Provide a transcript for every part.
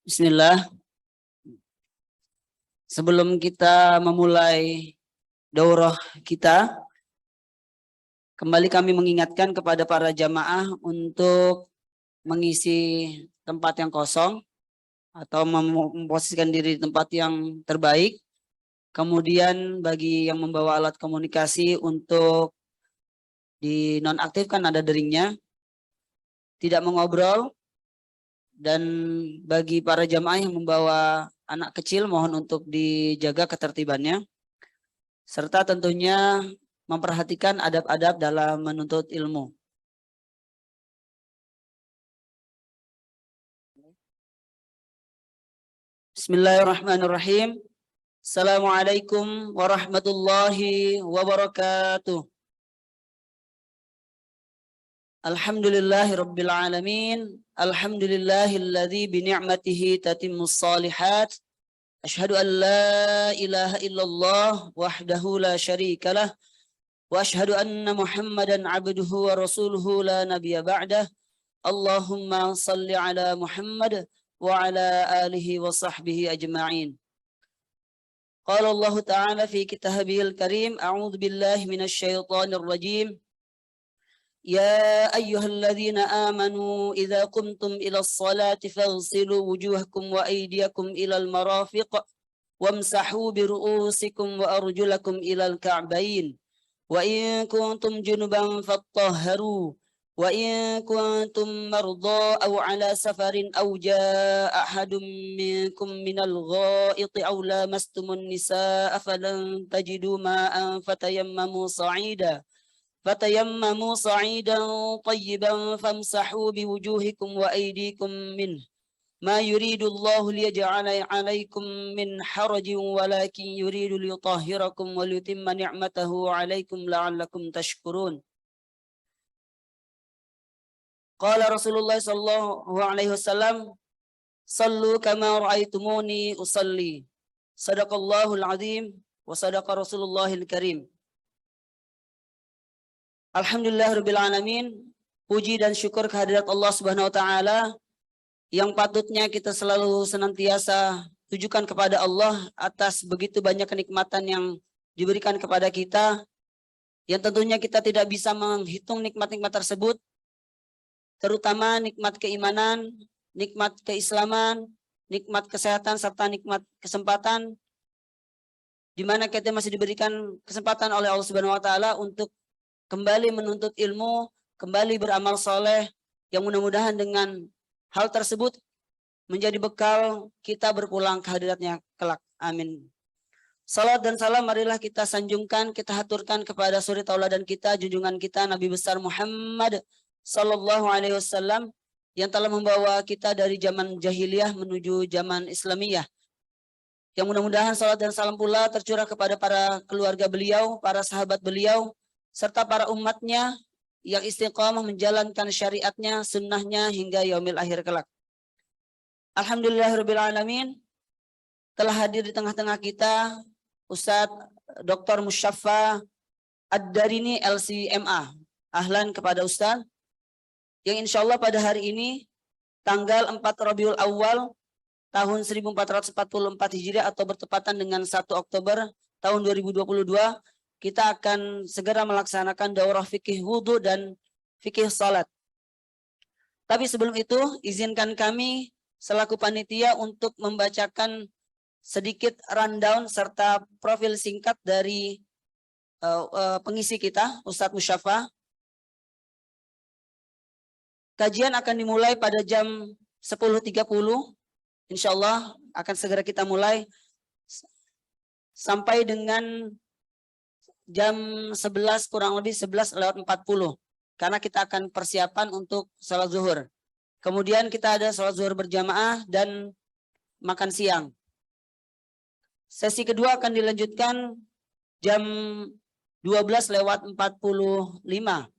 Bismillah. Sebelum kita memulai daurah kita, kembali kami mengingatkan kepada para jamaah untuk mengisi tempat yang kosong atau memposisikan diri di tempat yang terbaik. Kemudian bagi yang membawa alat komunikasi untuk dinonaktifkan, ada deringnya, tidak mengobrol. Dan bagi para jamaah yang membawa anak kecil, mohon untuk dijaga ketertibannya, serta tentunya memperhatikan adab-adab dalam menuntut ilmu. Bismillahirrahmanirrahim. Assalamualaikum warahmatullahi wabarakatuh. Alhamdulillahi rabbil alamin. Alhamdulillahilladzi bini'matihi tatimmus salihat. Asyhadu an la ilaha illallah wahdahu la syarikalah. Wa asyhadu anna Muhammadan abduhu wa rasuluhu la nabiyya ba'dah. Allahumma salli ala Muhammad wa ala alihi wa sahbihi ajma'in. Qala Allah Ta'ala fi kitabihil karim, a'udzu billahi minasy syaithanir rajim. Ya ayyuhalladzina amanu idza qumtum ilas salati faghsilu wujuhakum wa aydiyakum ilal marafiq wamsahu bi ru'usikum wa arjulakum ilal ka'bayn. Wa in kuntum junuban fattahharu wa in kuntum marda aw ala safarin aw jaa ahadum minkum minal gha'iti aw lamastumun nisaa falan tajidu ma'an fatayammamu sa'idan tayyiban famsahu biwujuhikum wa aydikum minhu. Ma yuridu Allahu liyaj'ala 'alaikum min harajin walakin yuridu liyutahhirakum wa liyutimma ni'matahu 'alaikum la'allakum tashkurun. Qala Rasulullah sallallahu alaihi wasallam, sallu kama ra'aitumuni usalli. Sadaqallahul azim wa sadaqa Rasulullahil karim. Alhamdulillahirabbil alamin. Puji dan syukur kehadirat Allah Subhanahu wa taala yang patutnya kita selalu senantiasa tujukan kepada Allah atas begitu banyak kenikmatan yang diberikan kepada kita, yang tentunya kita tidak bisa menghitung nikmat-nikmat tersebut, terutama nikmat keimanan, nikmat keislaman, nikmat kesehatan, serta nikmat kesempatan, di mana kita masih diberikan kesempatan oleh Allah Subhanahu wa taala untuk kembali menuntut ilmu, kembali beramal soleh, yang mudah-mudahan dengan hal tersebut menjadi bekal kita berpulang ke hadiratnya kelak. Amin. Salat dan salam marilah kita sanjungkan, kita haturkan kepada suri tauladan kita, junjungan kita Nabi besar Muhammad sallallahu alaihi wasallam, yang telah membawa kita dari zaman jahiliyah menuju zaman Islamiyah. Yang mudah-mudahan salat dan salam pula tercurah kepada para keluarga beliau, para sahabat beliau, serta para umatnya yang istiqamah menjalankan syariatnya, sunnahnya hingga yaumil akhir kelak. Alhamdulillahirabbil alamin. Telah hadir di tengah-tengah kita Ustadz Dr. Musyaffa Ad-Darini LCMA. Ahlan kepada Ustadz, yang insya Allah pada hari ini tanggal 4 Rabiul Awal tahun 1444 Hijriah atau bertepatan dengan 1 Oktober tahun 2022, kita akan segera melaksanakan daurah fikih wudhu dan fikih salat. Tapi sebelum itu, izinkan kami selaku panitia untuk membacakan sedikit rundown serta profil singkat dari pengisi kita, Ustadz Musyaffa. Kajian akan dimulai pada jam 10.30. Insya Allah akan segera kita mulai sampai dengan jam 11 kurang lebih 11:40, karena kita akan persiapan untuk salat zuhur. Kemudian kita ada salat zuhur berjamaah dan makan siang. Sesi kedua akan dilanjutkan jam 12:45.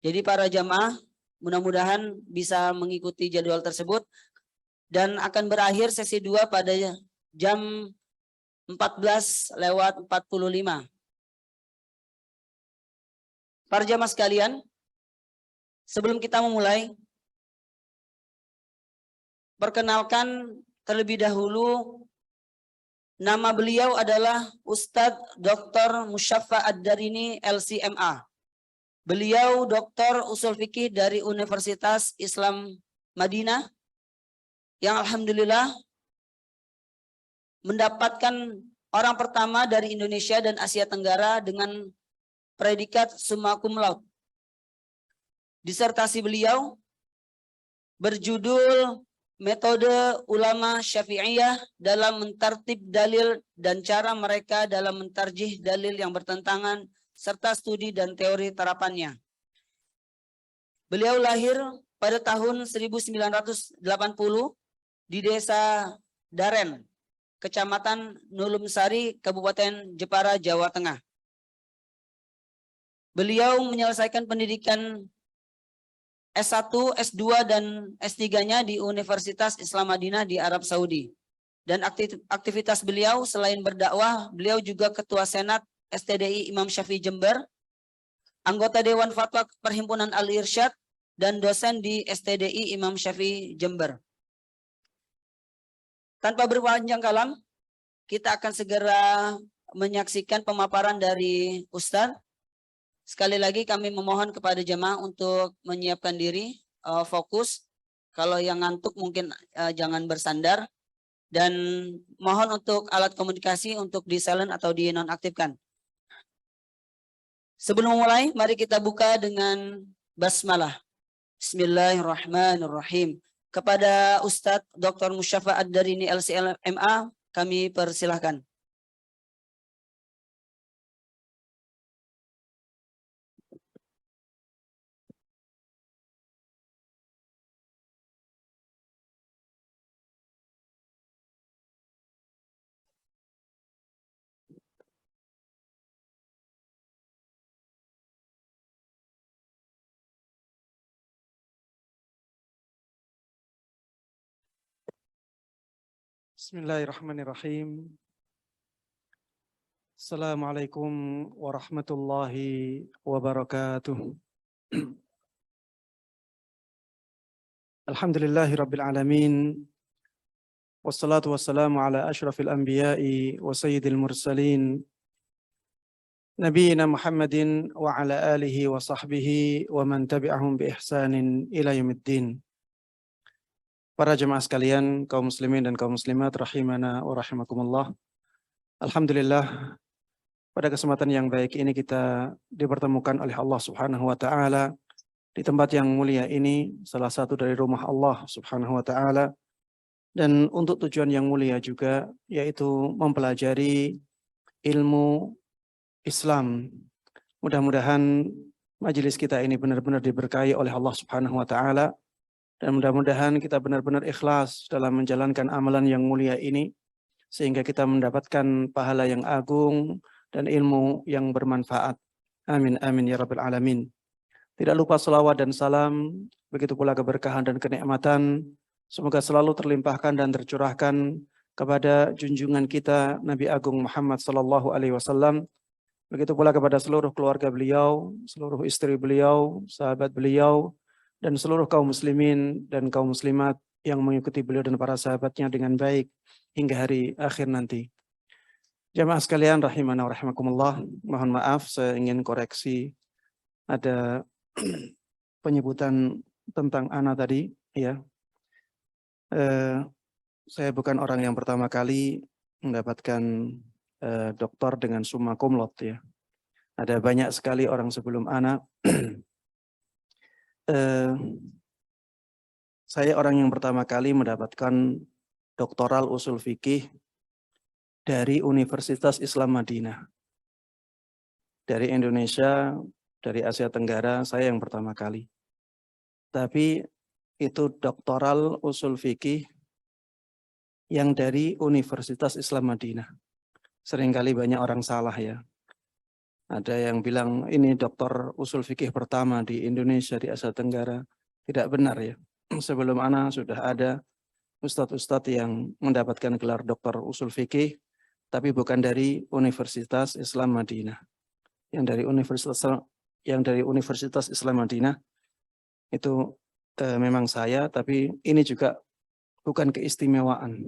Jadi para jamaah mudah-mudahan bisa mengikuti jadwal tersebut, dan akan berakhir sesi 2 pada jam 14:45. Para jamaah sekalian, sebelum kita memulai, perkenalkan terlebih dahulu, nama beliau adalah Ustadz Dr. Musyaffa Ad-Darini LCMA. Beliau Doktor Usul Fikih dari Universitas Islam Madinah yang alhamdulillah mendapatkan orang pertama dari Indonesia dan Asia Tenggara dengan predikat summa cum laude. Disertasi beliau berjudul Metode Ulama Syafi'iyah dalam mentartib dalil dan cara mereka dalam mentarjih dalil yang bertentangan serta studi dan teori terapannya. Beliau lahir pada tahun 1980 di Desa Daren, Kecamatan Nulumsari, Kabupaten Jepara, Jawa Tengah. Beliau menyelesaikan pendidikan S1, S2, dan S3-nya di Universitas Islam Madinah di Arab Saudi. Dan aktivitas beliau selain berdakwah, beliau juga Ketua Senat STDI Imam Syafi'i Jember, anggota Dewan Fatwa Perhimpunan Al-Irsyad, dan dosen di STDI Imam Syafi'i Jember. Tanpa berpanjang kalam, kita akan segera menyaksikan pemaparan dari Ustadz. Sekali lagi kami memohon kepada jemaah untuk menyiapkan diri, fokus. Kalau yang ngantuk mungkin jangan bersandar. Dan mohon untuk alat komunikasi untuk di silent atau di nonaktifkan. Sebelum mulai, mari kita buka dengan basmalah. Bismillahirrahmanirrahim. Kepada Ustadz Dr. Musyaffa Ad-Darini LCMA, kami persilahkan. Bismillahirrahmanirrahim. Assalamualaikum warahmatullahi wabarakatuh. Alhamdulillahi rabbil alamin. Wassalatu wassalamu ala ashrafil anbiya'i wa sayyidil mursalin. Nabiyyina Muhammadin wa ala alihi wa sahbihi wa man tabi'ahum bi ihsanin ila yaumiddin. Para jemaah sekalian, kaum muslimin dan kaum muslimat rahimana wa rahimakumullah. Alhamdulillah, pada kesempatan yang baik ini kita dipertemukan oleh Allah Subhanahu wa taala di tempat yang mulia ini, salah satu dari rumah Allah Subhanahu wa taala, dan untuk tujuan yang mulia juga, yaitu mempelajari ilmu Islam. Mudah-mudahan majelis kita ini benar-benar diberkahi oleh Allah Subhanahu wa taala. Dan mudah-mudahan kita benar-benar ikhlas dalam menjalankan amalan yang mulia ini, sehingga kita mendapatkan pahala yang agung dan ilmu yang bermanfaat. Amin, amin, ya Rabbil Alamin. Tidak lupa salawat dan salam, begitu pula keberkahan dan kenikmatan, semoga selalu terlimpahkan dan tercurahkan kepada junjungan kita, Nabi Agung Muhammad Sallallahu Alaihi Wasallam, begitu pula kepada seluruh keluarga beliau, seluruh istri beliau, sahabat beliau, dan seluruh kaum muslimin dan kaum muslimat yang mengikuti beliau dan para sahabatnya dengan baik hingga hari akhir nanti. Jamaah sekalian rahimana wa rahimakumullah, mohon maaf saya ingin koreksi ada penyebutan tentang ana tadi, ya. Saya bukan orang yang pertama kali mendapatkan doktor dengan summa cum laude, ya. Ada banyak sekali orang sebelum ana. Saya orang yang pertama kali mendapatkan doktoral usul fikih dari Universitas Islam Madinah. Dari Indonesia, dari Asia Tenggara, saya yang pertama kali. Tapi itu doktoral usul fikih yang dari Universitas Islam Madinah. Seringkali banyak orang salah, ya. Ada yang bilang ini doktor usul fikih pertama di Indonesia, di Asia Tenggara. Tidak benar, ya. Sebelum ana sudah ada ustadz-ustadz yang mendapatkan gelar doktor usul fikih, tapi bukan dari Universitas Islam Madinah. Yang dari Universitas Islam Madinah itu memang saya, tapi ini juga bukan keistimewaan.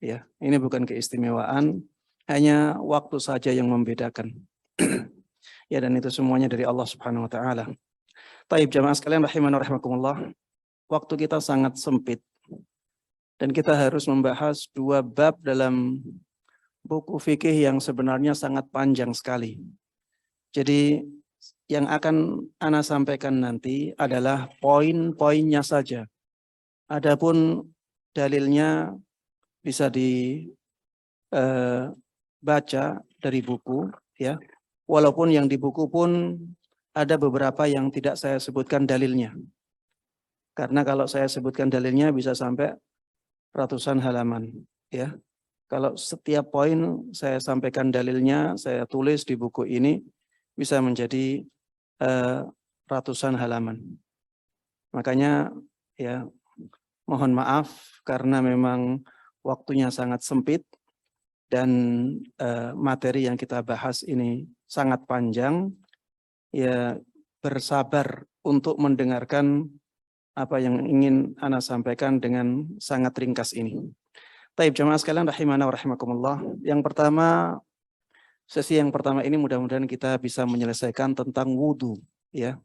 Ya, ini bukan keistimewaan, hanya waktu saja yang membedakan. Ya, dan itu semuanya dari Allah Subhanahu wa taala. Taib jamaah sekalian rahimana rahimakumullah. Waktu kita sangat sempit dan kita harus membahas 2 bab dalam buku fikih yang sebenarnya sangat panjang sekali. Jadi yang akan Ana sampaikan nanti adalah poin-poinnya saja. Adapun dalilnya bisa dibaca dari buku, ya. Walaupun yang di buku pun ada beberapa yang tidak saya sebutkan dalilnya. Karena kalau saya sebutkan dalilnya bisa sampai ratusan halaman, ya. Kalau setiap poin saya sampaikan dalilnya, saya tulis di buku ini bisa menjadi ratusan halaman. Makanya ya mohon maaf karena memang waktunya sangat sempit dan materi yang kita bahas ini sangat panjang. Ya bersabar untuk mendengarkan apa yang ingin Ana sampaikan dengan sangat ringkas ini. Taib jamaah sekalian rahimana wa rahimakumullah. Yang pertama, sesi yang pertama ini mudah-mudahan kita bisa menyelesaikan tentang wudu, ya.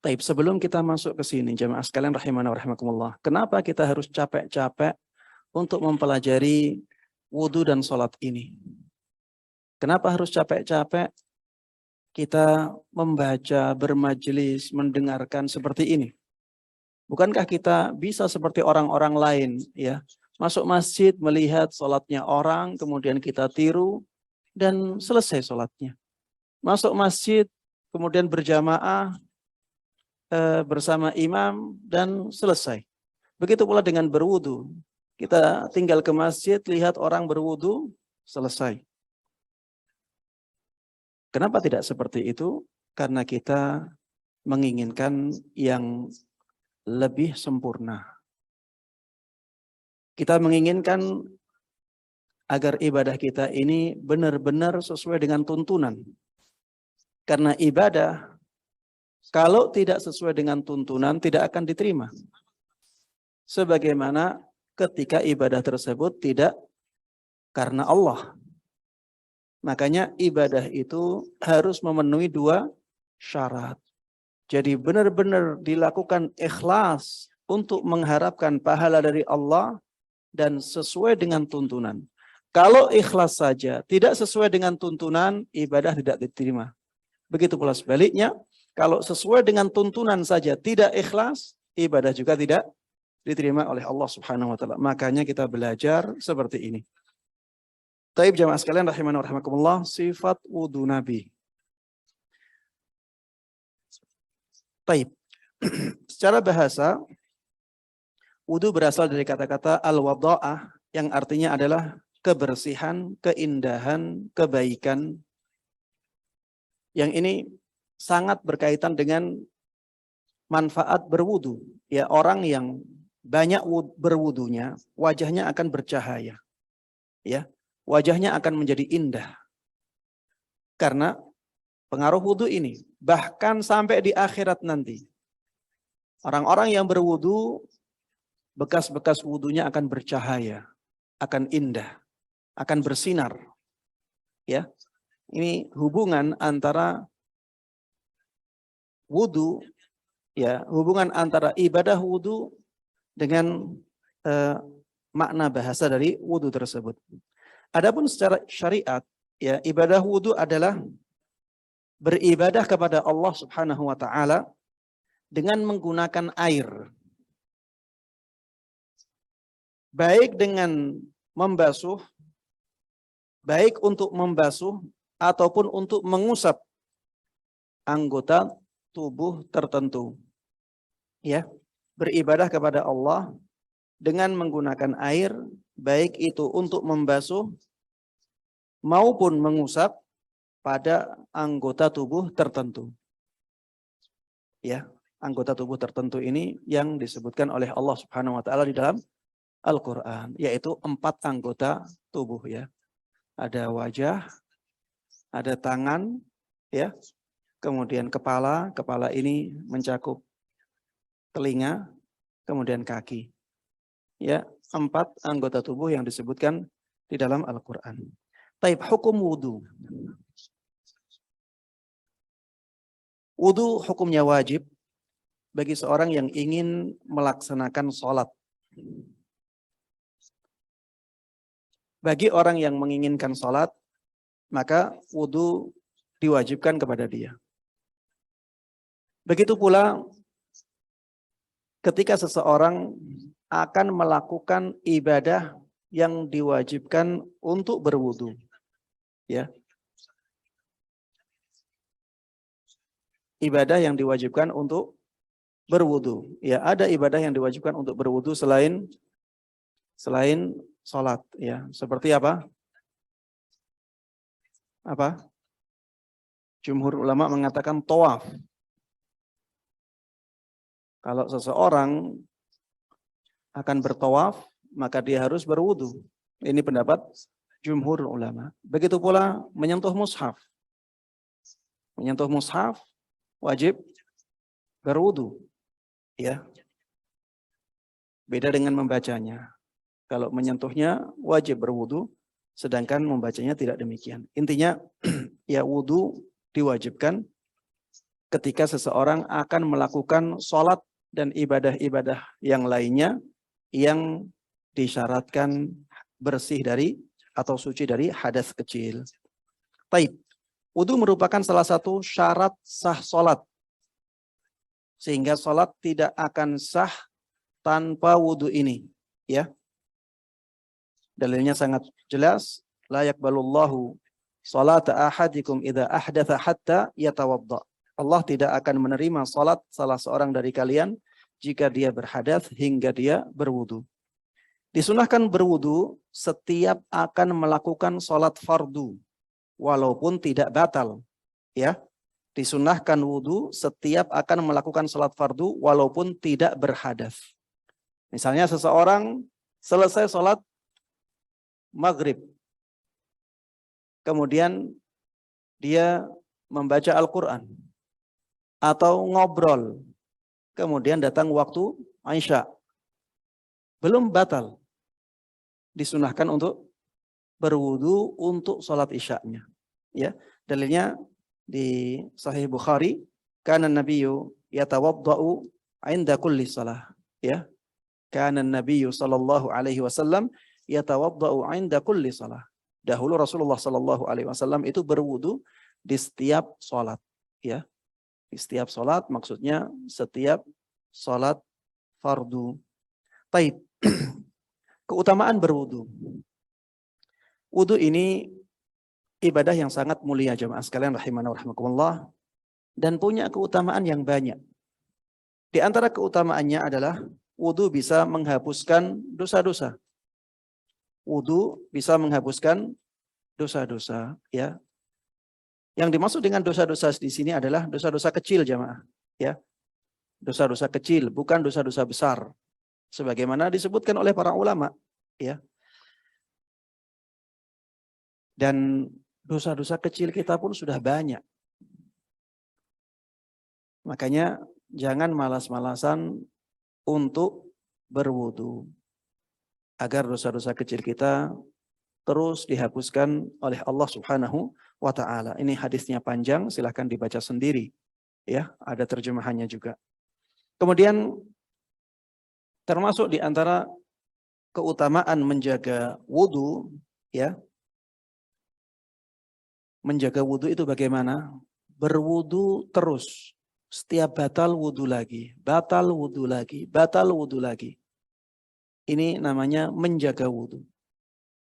Taib, sebelum kita masuk ke sini jamaah sekalian rahimana wa rahimakumullah, kenapa kita harus capek-capek untuk mempelajari wudu dan sholat ini? Kenapa harus capek-capek kita membaca, bermajelis, mendengarkan seperti ini? Bukankah kita bisa seperti orang-orang lain, ya, masuk masjid melihat sholatnya orang, kemudian kita tiru dan selesai sholatnya. Masuk masjid, kemudian berjamaah bersama imam dan selesai. Begitu pula dengan berwudu. Kita tinggal ke masjid, lihat orang berwudu, selesai. Kenapa tidak seperti itu? Karena kita menginginkan yang lebih sempurna. Kita menginginkan agar ibadah kita ini benar-benar sesuai dengan tuntunan. Karena ibadah, kalau tidak sesuai dengan tuntunan, tidak akan diterima. Sebagaimana ketika ibadah tersebut tidak karena Allah. Makanya ibadah itu harus memenuhi 2 syarat. Jadi benar-benar dilakukan ikhlas untuk mengharapkan pahala dari Allah dan sesuai dengan tuntunan. Kalau ikhlas saja tidak sesuai dengan tuntunan, ibadah tidak diterima. Begitu pula sebaliknya, kalau sesuai dengan tuntunan saja tidak ikhlas, ibadah juga tidak diterima oleh Allah Subhanahu wa taala. Makanya kita belajar seperti ini. Taib jamaah sekalian rahimana wa rahimakumullah, sifat wudu Nabi. Taib. Secara bahasa, wudu berasal dari kata-kata al-wada'ah yang artinya adalah kebersihan, keindahan, kebaikan. Yang ini sangat berkaitan dengan manfaat berwudu. Ya, orang yang banyak berwudunya, wajahnya akan bercahaya. Ya, wajahnya akan menjadi indah. Karena pengaruh wudu ini, bahkan sampai di akhirat nanti. Orang-orang yang berwudu, bekas-bekas wudunya akan bercahaya, akan indah, akan bersinar. Ya, ini hubungan antara wudu, ya, hubungan antara ibadah wudu dengan makna bahasa dari wudu tersebut. Adapun secara syariat, ya, ibadah wudu adalah beribadah kepada Allah Subhanahu wa taala dengan menggunakan air. Baik dengan membasuh, baik untuk membasuh ataupun untuk mengusap anggota tubuh tertentu. Ya, beribadah kepada Allah dengan menggunakan air, baik itu untuk membasuh maupun mengusap pada anggota tubuh tertentu. Ya, anggota tubuh tertentu ini yang disebutkan oleh Allah Subhanahu wa taala di dalam Al-Qur'an, yaitu 4 anggota tubuh, ya. Ada wajah, ada tangan, ya. Kemudian kepala ini mencakup telinga, kemudian kaki. ya 4 anggota tubuh yang disebutkan di dalam Al-Quran. Taib, hukum wudu. Wudu hukumnya wajib bagi seorang yang ingin melaksanakan sholat. Bagi orang yang menginginkan sholat, maka wudu diwajibkan kepada dia. Begitu pula ketika seseorang akan melakukan ibadah yang diwajibkan untuk berwudu. Ya. Ibadah yang diwajibkan untuk berwudu. Ya, ada ibadah yang diwajibkan untuk berwudu selain sholat. Ya, seperti apa? Apa? Jumhur ulama mengatakan tawaf. Kalau seseorang akan bertawaf, maka dia harus berwudu. Ini pendapat jumhur ulama. Begitu pula menyentuh mushaf. Menyentuh mushaf wajib berwudu. Ya. Beda dengan membacanya. Kalau menyentuhnya wajib berwudu, sedangkan membacanya tidak demikian. Intinya ya wudu diwajibkan ketika seseorang akan melakukan sholat dan ibadah-ibadah yang lainnya yang disyaratkan bersih dari atau suci dari hadas kecil. Taib. Wudu merupakan salah satu syarat sah sholat. Sehingga sholat tidak akan sah tanpa wudu ini. Ya. Dalilnya sangat jelas. La yaqbalullahu salata ahadikum idza ahdatha hatta yatawadda. Allah tidak akan menerima salat salah seorang dari kalian jika dia berhadas hingga dia berwudu. Disunahkan berwudu setiap akan melakukan salat fardu walaupun tidak batal. Ya. Disunahkan wudu setiap akan melakukan salat fardu walaupun tidak berhadas. Misalnya seseorang selesai salat maghrib. Kemudian dia membaca Al-Quran. Atau ngobrol. Kemudian datang waktu Isya. Belum batal. Disunahkan untuk berwudu untuk sholat Isya-nya. Ya, dalilnya di Sahih Bukhari, kana nabiyyu yatawaddau 'inda kulli shalah. Ya. Kana nabiyyu sallallahu alaihi wasallam yatawaddau 'inda kulli shalah. Dahulu Rasulullah sallallahu alaihi wasallam itu berwudu di setiap salat, ya. Di setiap salat maksudnya setiap salat fardu. Taib. Keutamaan berwudu. Wudu ini ibadah yang sangat mulia jemaah sekalian rahimana wa rahimakumullah dan punya keutamaan yang banyak. Di antara keutamaannya adalah wudu bisa menghapuskan dosa-dosa. Wudu bisa menghapuskan dosa-dosa, ya. Yang dimaksud dengan dosa-dosa di sini adalah dosa-dosa kecil jemaah, ya. Dosa-dosa kecil, bukan dosa-dosa besar. Sebagaimana disebutkan oleh para ulama, ya. Dan dosa-dosa kecil kita pun sudah banyak. Makanya jangan malas-malasan untuk berwudu. Agar dosa-dosa kecil kita terus dihapuskan oleh Allah Subhanahu wa ta'ala. Ini hadisnya panjang, silahkan dibaca sendiri. Ya, ada terjemahannya juga. Kemudian termasuk di antara keutamaan menjaga wudu, ya. Menjaga wudu itu bagaimana? Berwudu terus. Setiap batal wudu lagi, batal wudu lagi, batal wudu lagi. Ini namanya menjaga wudu.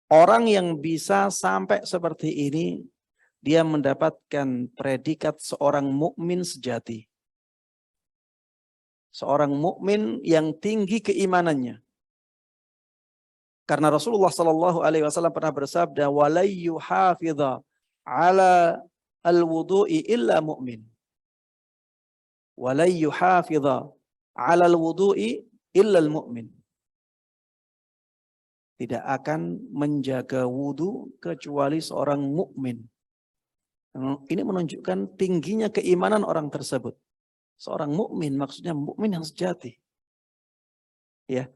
Orang yang bisa sampai seperti ini, dia mendapatkan predikat seorang mukmin sejati. Seorang mukmin yang tinggi keimanannya. Karena Rasulullah Shallallahu Alaihi Wasallam pernah bersabda, "Walayyu hafidha ala al-wudu'i illa mu'min." Walayyu hafidha ala al-wudu'i illa al-mu'min. Tidak akan menjaga wudu kecuali seorang mukmin. Ini menunjukkan tingginya keimanan orang tersebut. Seorang mukmin maksudnya mukmin yang sejati. Ya.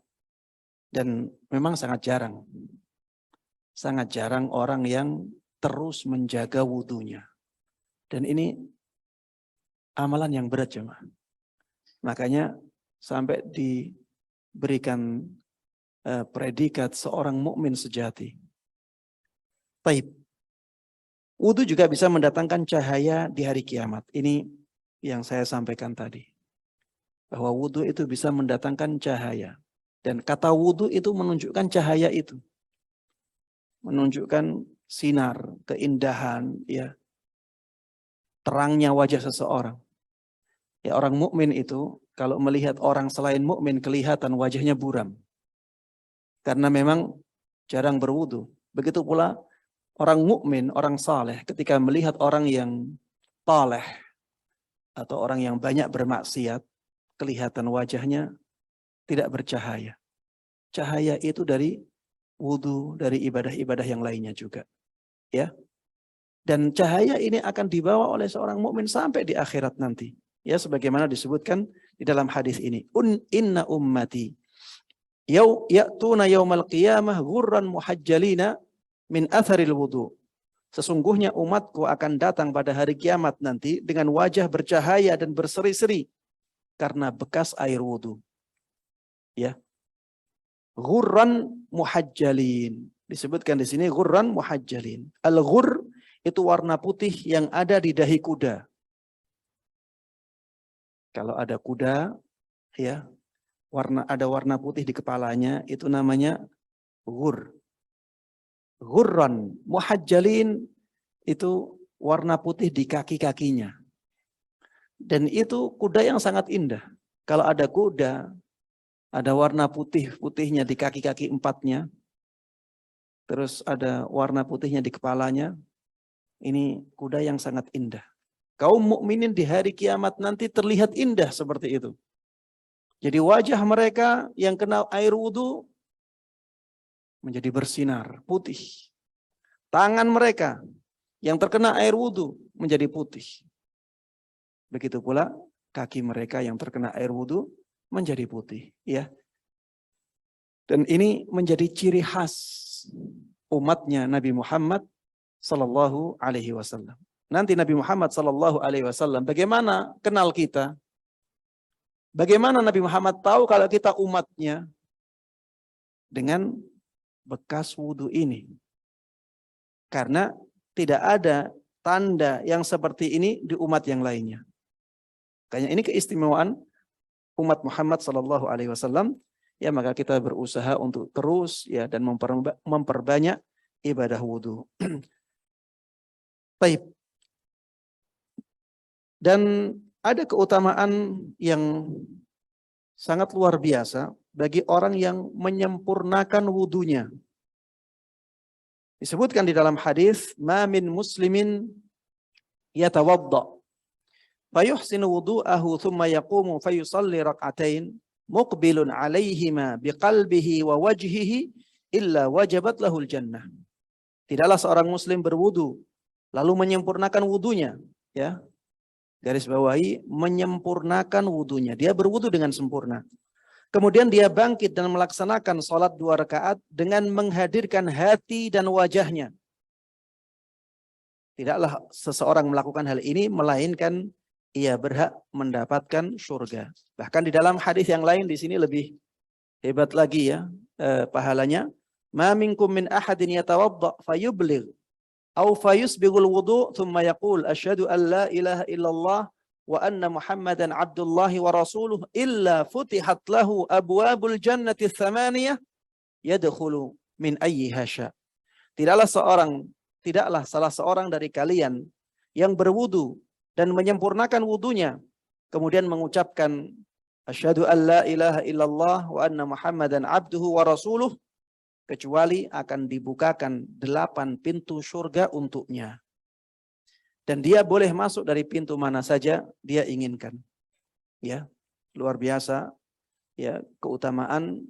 Dan memang sangat jarang orang yang terus menjaga wudunya. Dan ini amalan yang berat jemaah. Makanya sampai diberikan predikat seorang mukmin sejati. Taib. Wudu juga bisa mendatangkan cahaya di hari kiamat. Ini yang saya sampaikan tadi. Bahwa wudu itu bisa mendatangkan cahaya. Dan kata wudu itu menunjukkan cahaya itu. Menunjukkan sinar, keindahan, ya, terangnya wajah seseorang. Ya, orang mukmin itu kalau melihat orang selain mukmin kelihatan wajahnya buram. Karena memang jarang berwudu. Begitu pula orang mukmin, orang saleh ketika melihat orang yang taleh atau orang yang banyak bermaksiat, kelihatan wajahnya tidak bercahaya. Cahaya itu dari wudu, dari ibadah-ibadah yang lainnya juga. Ya. Dan cahaya ini akan dibawa oleh seorang mukmin sampai di akhirat nanti. Ya, sebagaimana disebutkan di dalam hadis ini. Inna ummati ya'tuna yaumal qiyamah ghurran muhajjalina min atharil wudu. Sesungguhnya umatku akan datang pada hari kiamat nanti dengan wajah bercahaya dan berseri-seri karena bekas air wudu. Ya. Ghurran muhajjalin. Disebutkan di sini ghurran muhajjalin. Al-ghurr itu warna putih yang ada di dahi kuda. Kalau ada kuda, ya, ada warna putih di kepalanya, itu namanya ghurr. Ghurran muhajjalin itu warna putih di kaki-kakinya. Dan itu kuda yang sangat indah. Kalau ada kuda, ada warna putih-putihnya di kaki-kaki empatnya, terus ada warna putihnya di kepalanya, ini kuda yang sangat indah. Kaum mukminin di hari kiamat nanti terlihat indah seperti itu. Jadi wajah mereka yang kena air wudu menjadi bersinar, putih. Tangan mereka yang terkena air wudu menjadi putih. Begitu pula kaki mereka yang terkena air wudu menjadi putih. Ya. Dan ini menjadi ciri khas umatnya Nabi Muhammad Sallallahu Alaihi Wasallam. Nanti Nabi Muhammad Sallallahu Alaihi Wasallam bagaimana kenal kita? Bagaimana Nabi Muhammad tahu kalau kita umatnya? Dengan bekas wudu ini. Karena tidak ada tanda yang seperti ini di umat yang lainnya. Kayaknya ini keistimewaan umat Muhammad Sallallahu Alaihi Wasallam. Ya, maka kita berusaha untuk terus ya dan memperbanyak ibadah wudu. Baik. Dan ada keutamaan yang sangat luar biasa bagi orang yang menyempurnakan wudunya. Disebutkan di dalam hadis, "Ma min muslimin yatawadda fayuhsinu wudu'ahu thumma yaqumu fayusalli rak'atain muqbilun 'alaihima biqalbihi wa wajhihi illa wajabat lahul jannah." Tidaklah seorang muslim berwudu lalu menyempurnakan wudunya, ya. Garis bawahi, menyempurnakan wudunya. Dia berwudu dengan sempurna. Kemudian dia bangkit dan melaksanakan sholat 2 rakaat dengan menghadirkan hati dan wajahnya. Tidaklah seseorang melakukan hal ini melainkan ia berhak mendapatkan surga. Bahkan di dalam hadis yang lain di sini lebih hebat lagi ya pahalanya. Ma minkum min ahadin yatawadda fayubligh aw fayusbighul wudu thumma yaqul asyhadu an la ilaha illallah wa anna Muhammadan abdullahi wa rasuluh illa futihat lahu abwabul jannati tsamaniyah yadkhulu min ayyiha sya. Tidaklah salah seorang dari kalian yang berwudu dan menyempurnakan wudunya kemudian mengucapkan asyhadu an la ilaha illallah wa anna Muhammadan abduhu wa rasuluh kecuali akan dibukakan 8 pintu surga untuknya. Dan dia boleh masuk dari pintu mana saja dia inginkan. Ya, luar biasa ya keutamaan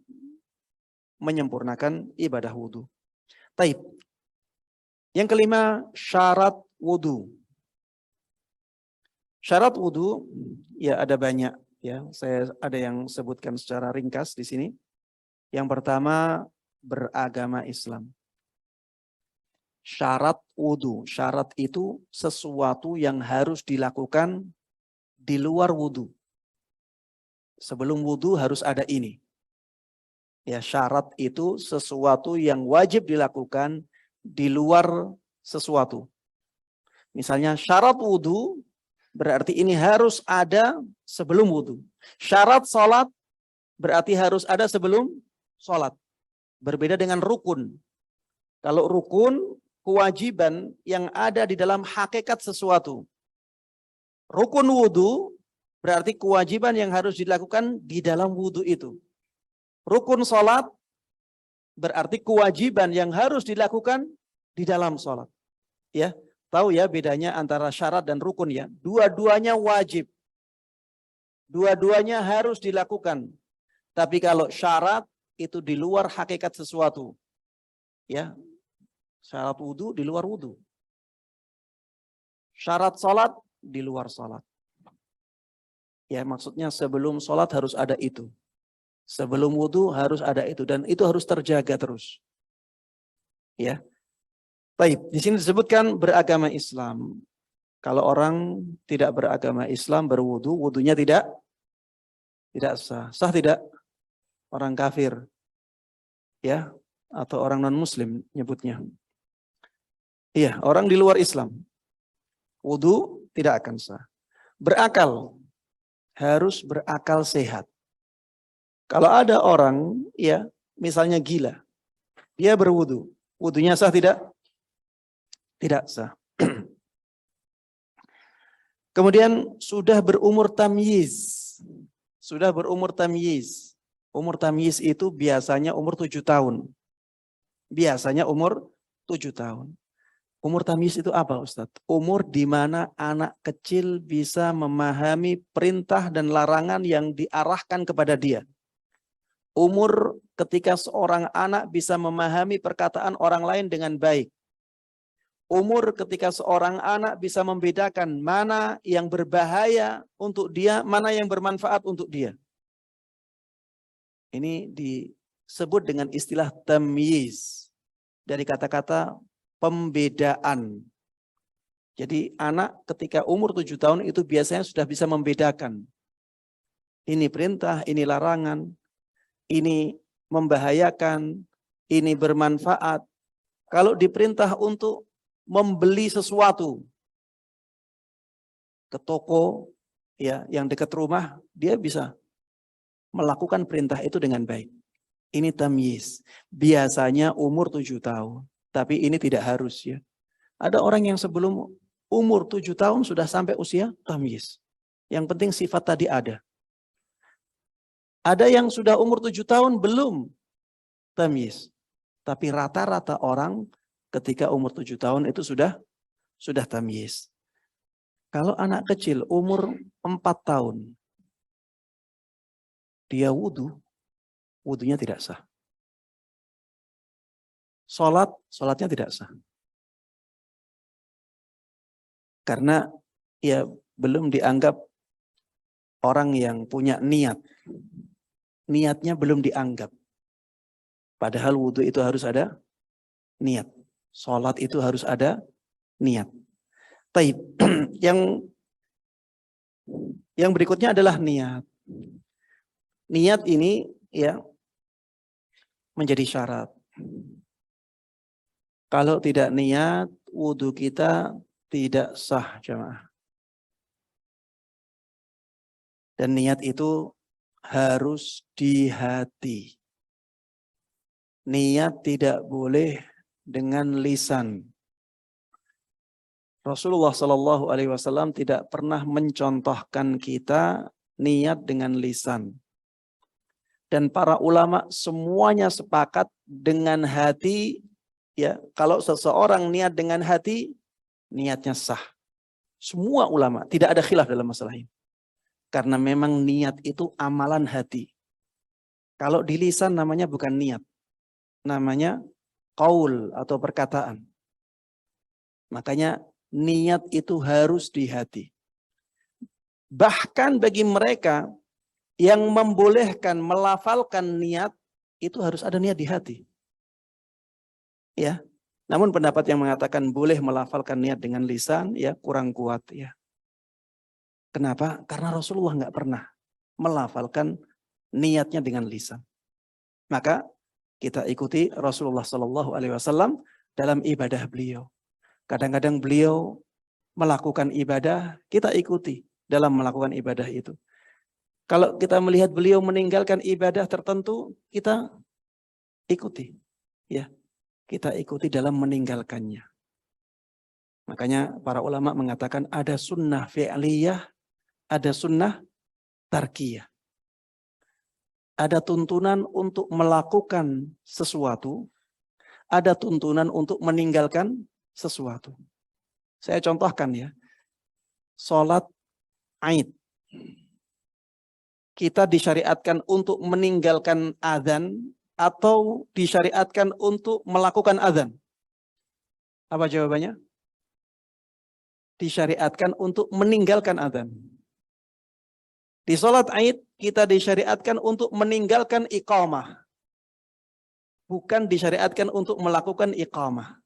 menyempurnakan ibadah wudu. Taib. Yang kelima, syarat wudu. Syarat wudu ya ada banyak ya. Saya ada yang sebutkan secara ringkas di sini. Yang pertama, beragama Islam. Syarat wudu. Syarat itu sesuatu yang harus dilakukan di luar wudu. Sebelum wudu harus ada ini. Ya, syarat itu sesuatu yang wajib dilakukan di luar sesuatu. Misalnya syarat wudu berarti ini harus ada sebelum wudu. Syarat sholat berarti harus ada sebelum sholat. Berbeda dengan rukun. Kalau rukun, kewajiban yang ada di dalam hakikat sesuatu. Rukun wudu berarti kewajiban yang harus dilakukan di dalam wudu itu. Rukun sholat berarti kewajiban yang harus dilakukan di dalam sholat. Ya, tahu ya bedanya antara syarat dan rukun ya. Dua-duanya wajib. Dua-duanya harus dilakukan. Tapi kalau syarat itu di luar hakikat sesuatu. Ya, syarat wudu di luar wudu. Syarat sholat di luar sholat. Ya, maksudnya sebelum sholat harus ada itu. Sebelum wudu harus ada itu. Dan itu harus terjaga terus. Ya. Baik, di sini disebutkan beragama Islam. Kalau orang tidak beragama Islam berwudu, wudunya tidak sah. Sah tidak? Orang kafir. Ya, atau orang non-muslim nyebutnya. Iya, orang di luar Islam. Wudu tidak akan sah. Berakal. Harus berakal sehat. Kalau ada orang, ya, misalnya gila. Dia berwudu. Wudunya sah tidak? Tidak sah. Kemudian sudah berumur tamyiz. Sudah berumur tamyiz. Umur tamyiz itu biasanya umur 7 tahun. Biasanya umur 7 tahun. Umur tamyiz itu apa, Ustadz? Umur di mana anak kecil bisa memahami perintah dan larangan yang diarahkan kepada dia. Umur ketika seorang anak bisa memahami perkataan orang lain dengan baik. Umur ketika seorang anak bisa membedakan mana yang berbahaya untuk dia, mana yang bermanfaat untuk dia. Ini disebut dengan istilah tamyiz. Dari kata-kata pembedaan. Jadi anak ketika umur 7 tahun itu biasanya sudah bisa membedakan. Ini perintah, ini larangan, ini membahayakan, ini bermanfaat. Kalau diperintah untuk membeli sesuatu ke toko ya yang dekat rumah, dia bisa melakukan perintah itu dengan baik. Ini tamyiz. Biasanya umur 7 tahun. Tapi ini tidak harus ya. Ada orang yang sebelum umur 7 tahun sudah sampai usia tamyiz. Yang penting sifat tadi ada. Ada yang sudah umur 7 tahun belum tamyiz. Tapi rata-rata orang ketika umur 7 tahun itu sudah tamyiz. Kalau anak kecil umur 4 tahun, dia wudunya tidak sah. Sholatnya tidak sah. Karena ya belum dianggap orang yang punya niat. Niatnya belum dianggap. Padahal wudu itu harus ada niat. Sholat itu harus ada niat. Taib. Yang berikutnya adalah niat. Niat ini ya menjadi syarat. Kalau tidak niat, wudu kita tidak sah, jemaah. Dan niat itu harus di hati. Niat tidak boleh dengan lisan. Rasulullah SAW tidak pernah mencontohkan kita niat dengan lisan. Dan para ulama semuanya sepakat dengan hati. Ya, kalau seseorang niat dengan hati, niatnya sah. Semua ulama, tidak ada khilaf dalam masalah ini. Karena memang niat itu amalan hati. Kalau di lisan namanya bukan niat. Namanya qaul atau perkataan. Makanya niat itu harus di hati. Bahkan bagi mereka yang membolehkan melafalkan niat, itu harus ada niat di hati. Ya. Namun pendapat yang mengatakan boleh melafalkan niat dengan lisan ya kurang kuat ya. Kenapa? Karena Rasulullah nggak pernah melafalkan niatnya dengan lisan. Maka kita ikuti Rasulullah Shallallahu Alaihi Wasallam dalam ibadah beliau. Kadang-kadang beliau melakukan ibadah, kita ikuti dalam melakukan ibadah itu. Kalau kita melihat beliau meninggalkan ibadah tertentu, kita ikuti, ya, kita ikuti dalam meninggalkannya. Makanya para ulama mengatakan ada sunnah fi'liyah, ada sunnah tarkiyah. Ada tuntunan untuk melakukan sesuatu, ada tuntunan untuk meninggalkan sesuatu. Saya contohkan ya, sholat Aid. Kita disyariatkan untuk meninggalkan azan atau disyariatkan untuk melakukan azan? Apa jawabannya? Disyariatkan untuk meninggalkan azan. Di sholat Aid kita disyariatkan untuk meninggalkan iqamah. Bukan disyariatkan untuk melakukan iqamah.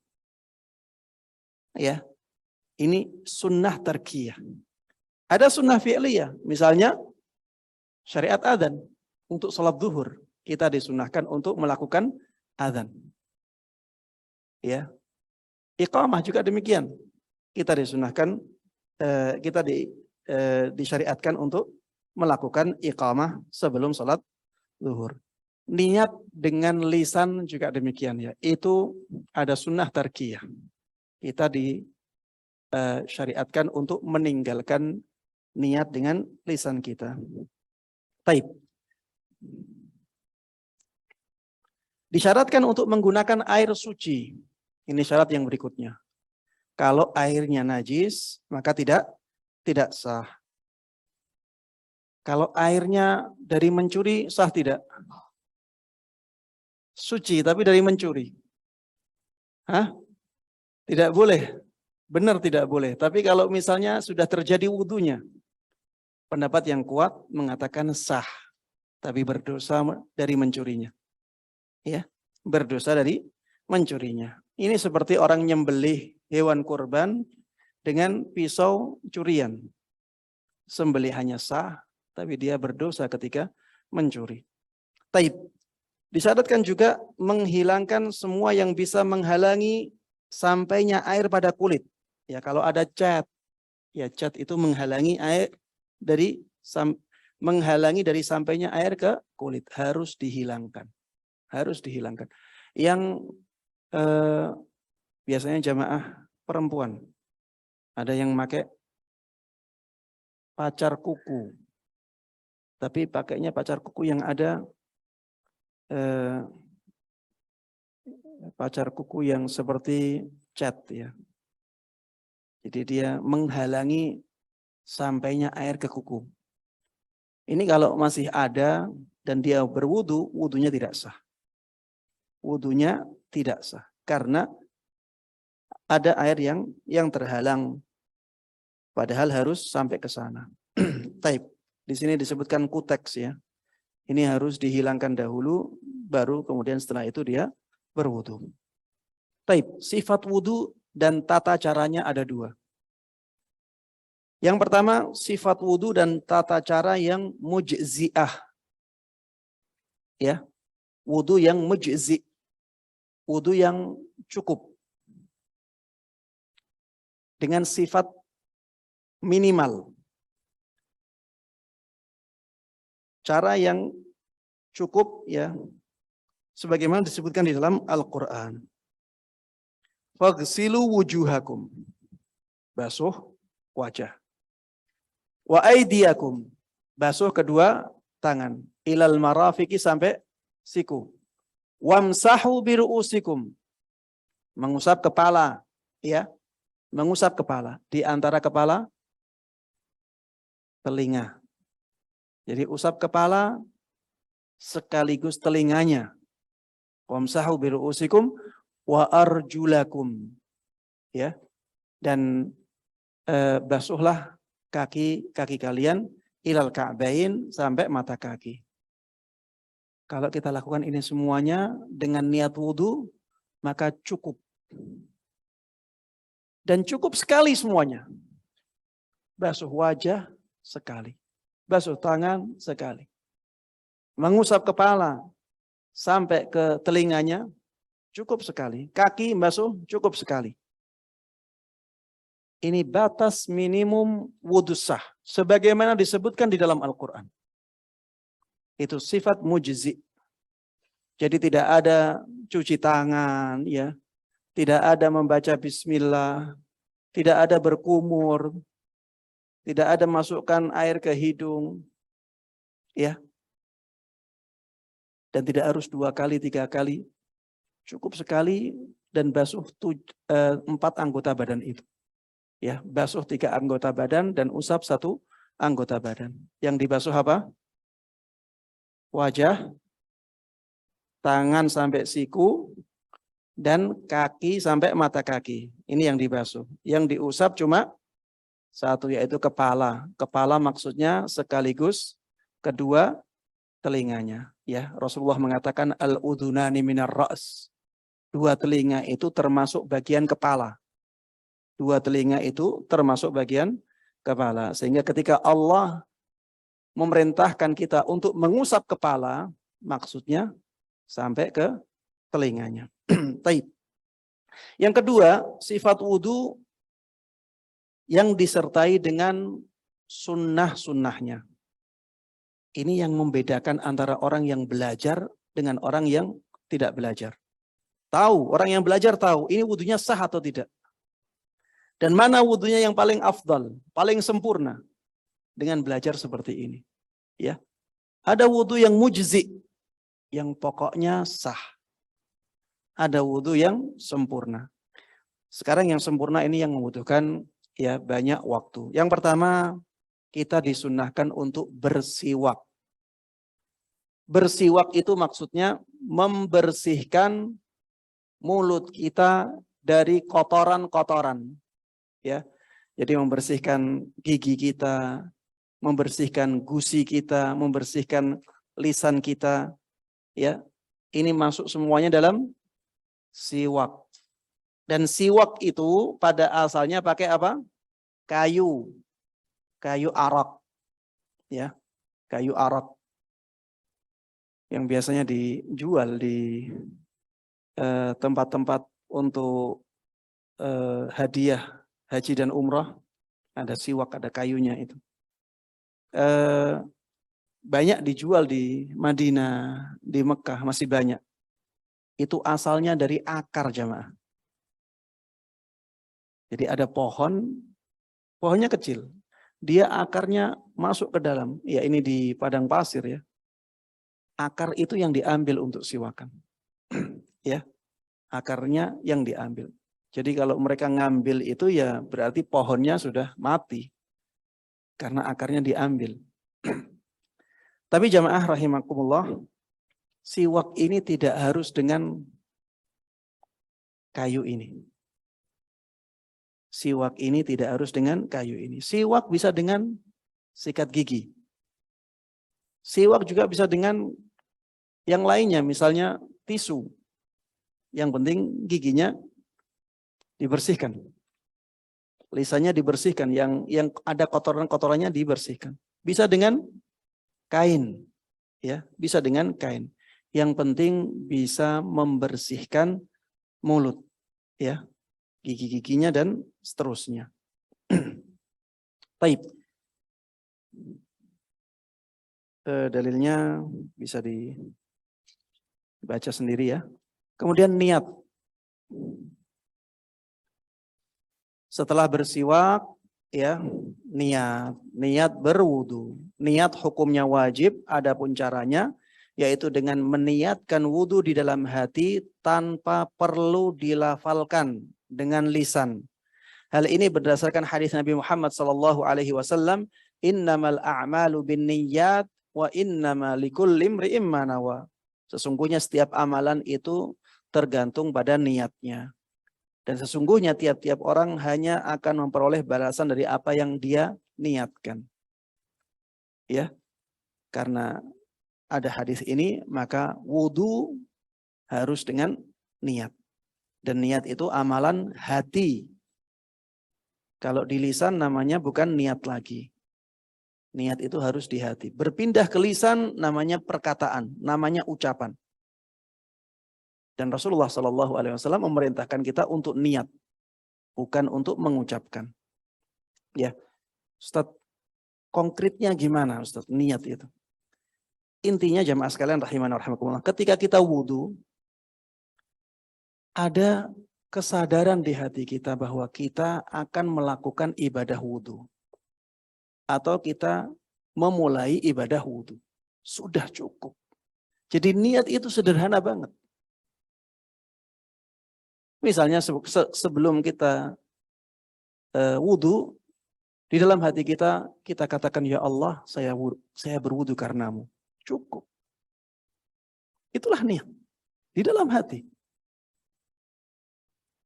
Ya, ini sunnah tarkiyah. Ada sunnah fi'liyah, misalnya syariat adzan untuk sholat zuhur kita disunahkan untuk melakukan adzan. Ya, iqamah juga demikian. Kita disunahkan, disyariatkan untuk melakukan iqamah sebelum sholat zuhur. Niat dengan lisan juga demikian ya. Itu ada sunnah tarkiyah. Kita disyariatkan untuk meninggalkan niat dengan lisan kita. Taib. Disyaratkan untuk menggunakan air suci. Ini syarat yang berikutnya. Kalau airnya najis, maka tidak sah. Kalau airnya dari mencuri, sah tidak? Suci, tapi dari mencuri. Hah? Tidak boleh. Benar tidak boleh. Tapi kalau misalnya sudah terjadi wudunya, pendapat yang kuat mengatakan sah, tapi berdosa dari mencurinya. Ya, berdosa dari mencurinya. Ini seperti orang nyembelih hewan kurban dengan pisau curian. Sembelihannya sah, tapi dia berdosa ketika mencuri. Taib. Disyaratkan juga menghilangkan semua yang bisa menghalangi sampainya air pada kulit. Ya, kalau ada cat, ya cat itu menghalangi air dari sampainya air ke kulit, harus dihilangkan. Harus dihilangkan. Yang biasanya jamaah perempuan ada yang pakai pacar kuku, tapi pakainya pacar kuku yang ada pacar kuku yang seperti cat ya. Jadi dia menghalangi sampainya air ke kuku. Ini kalau masih ada dan dia berwudu, wudunya tidak sah. Wudunya tidak sah karena ada air yang terhalang, padahal harus sampai ke sana. Taib. Di sini disebutkan kuteks ya. Ini harus dihilangkan dahulu, baru kemudian setelah itu dia berwudu. Taib. Sifat wudu dan tata caranya ada dua. Yang pertama, sifat wudu dan tata cara yang mujzi'ah. Ya. Wudu yang mujzi'. Wudu yang cukup. Dengan sifat minimal. Cara yang cukup ya. Sebagaimana disebutkan di dalam Al-Quran. Faghsilu wujuhakum. Basuh wajah. Wa aidiyakum. Basuh kedua tangan. Ilal marafiqi sampai siku. Wamsahu biru'usikum. Mengusap kepala. Ya. Mengusap kepala. Di antara kepala, telinga. Jadi usap kepala sekaligus telinganya. Wamsahu biru'usikum wa arjulakum. Ya. Dan basuhlah kaki kalian ilal ka'bain sampai mata kaki. Kalau kita lakukan ini semuanya dengan niat wudhu, maka cukup. Dan cukup sekali semuanya. Basuh wajah sekali. Basuh tangan sekali. Mengusap kepala sampai ke telinganya cukup sekali. Kaki basuh cukup sekali. Ini batas minimum wudhu sah. Sebagaimana disebutkan di dalam Al-Quran. Itu sifat mujzi. Jadi tidak ada cuci tangan, ya, tidak ada membaca bismillah, tidak ada berkumur, tidak ada masukkan air ke hidung, ya, dan tidak harus 2 kali, 3 kali, cukup sekali dan basuh 4 anggota badan itu, ya, basuh 3 anggota badan dan usap 1 anggota badan. Yang dibasuh apa? Wajah, tangan sampai siku, dan kaki sampai mata kaki. Ini yang dibasuh. Yang diusap cuma 1, yaitu kepala. Kepala maksudnya sekaligus kedua telinganya. Ya, Rasulullah mengatakan al-udhunani minar ra's. 2 telinga itu termasuk bagian kepala. 2 telinga itu termasuk bagian kepala. Sehingga ketika Allah memerintahkan kita untuk mengusap kepala, maksudnya sampai ke telinganya. Taib. Yang kedua, sifat wudhu yang disertai dengan sunnah-sunnahnya. Ini yang membedakan antara orang yang belajar dengan orang yang tidak belajar. Tahu, orang yang belajar tahu ini wudhunya sah atau tidak. Dan mana wudhunya yang paling afdal, paling sempurna. Dengan belajar seperti ini. Ya. Ada wudhu yang mujzi, yang pokoknya sah. Ada wudhu yang sempurna. Sekarang yang sempurna ini yang membutuhkan ya banyak waktu. Yang pertama, kita disunnahkan untuk bersiwak. Bersiwak itu maksudnya membersihkan mulut kita dari kotoran-kotoran. Ya. Jadi membersihkan gigi kita, membersihkan gusi kita, membersihkan lisan kita. Ya. Ini masuk semuanya dalam siwak. Dan siwak itu pada asalnya pakai apa? Kayu. Kayu arak. Ya. Kayu arak. Yang biasanya dijual di tempat-tempat untuk hadiah haji dan umrah. Ada siwak, ada kayunya itu. Banyak dijual di Madinah, di Mekah masih banyak. Itu asalnya dari akar jamaah. Jadi ada pohon, pohonnya kecil. Dia akarnya masuk ke dalam. Ya ini di padang pasir ya. Akar itu yang diambil untuk siwakan. Ya, akarnya yang diambil. Jadi kalau mereka ngambil itu ya berarti pohonnya sudah mati. Karena akarnya diambil. Tapi jamaah rahimakumullah, siwak ini tidak harus dengan kayu ini. Siwak ini tidak harus dengan kayu ini. Siwak bisa dengan sikat gigi. Siwak juga bisa dengan yang lainnya, misalnya tisu. Yang penting giginya dibersihkan. Lisannya dibersihkan, yang ada kotoran-kotorannya dibersihkan. Bisa dengan kain. Ya, bisa dengan kain. Yang penting bisa membersihkan mulut, ya. Gigi-giginya dan seterusnya. Baik. Dalilnya bisa dibaca sendiri ya. Kemudian niat. Setelah bersiwak, ya, niat berwudu. Niat hukumnya wajib, adapun caranya yaitu dengan meniatkan wudu di dalam hati tanpa perlu dilafalkan dengan lisan. Hal ini berdasarkan hadis Nabi Muhammad SAW, innamal a'malu binniyat wa innama likulli imri'in ma nawa. Sesungguhnya setiap amalan itu tergantung pada niatnya. Dan sesungguhnya tiap-tiap orang hanya akan memperoleh balasan dari apa yang dia niatkan. Ya. Karena ada hadis ini, maka wudu harus dengan niat. Dan niat itu amalan hati. Kalau di lisan namanya bukan niat lagi. Niat itu harus di hati. Berpindah ke lisan namanya perkataan, namanya ucapan. Dan Rasulullah SAW memerintahkan kita untuk niat, bukan untuk mengucapkan. Ya, Ustaz, konkretnya gimana Ustaz niat itu? Intinya jamaah sekalian rahimana rahimakumullah, ketika kita wudu, ada kesadaran di hati kita bahwa kita akan melakukan ibadah wudu. Atau kita memulai ibadah wudu. Sudah cukup. Jadi niat itu sederhana banget. Misalnya sebelum kita wudu, di dalam hati kita katakan, ya Allah, saya berwudu karenamu. Cukup. Itulah niat. Di dalam hati.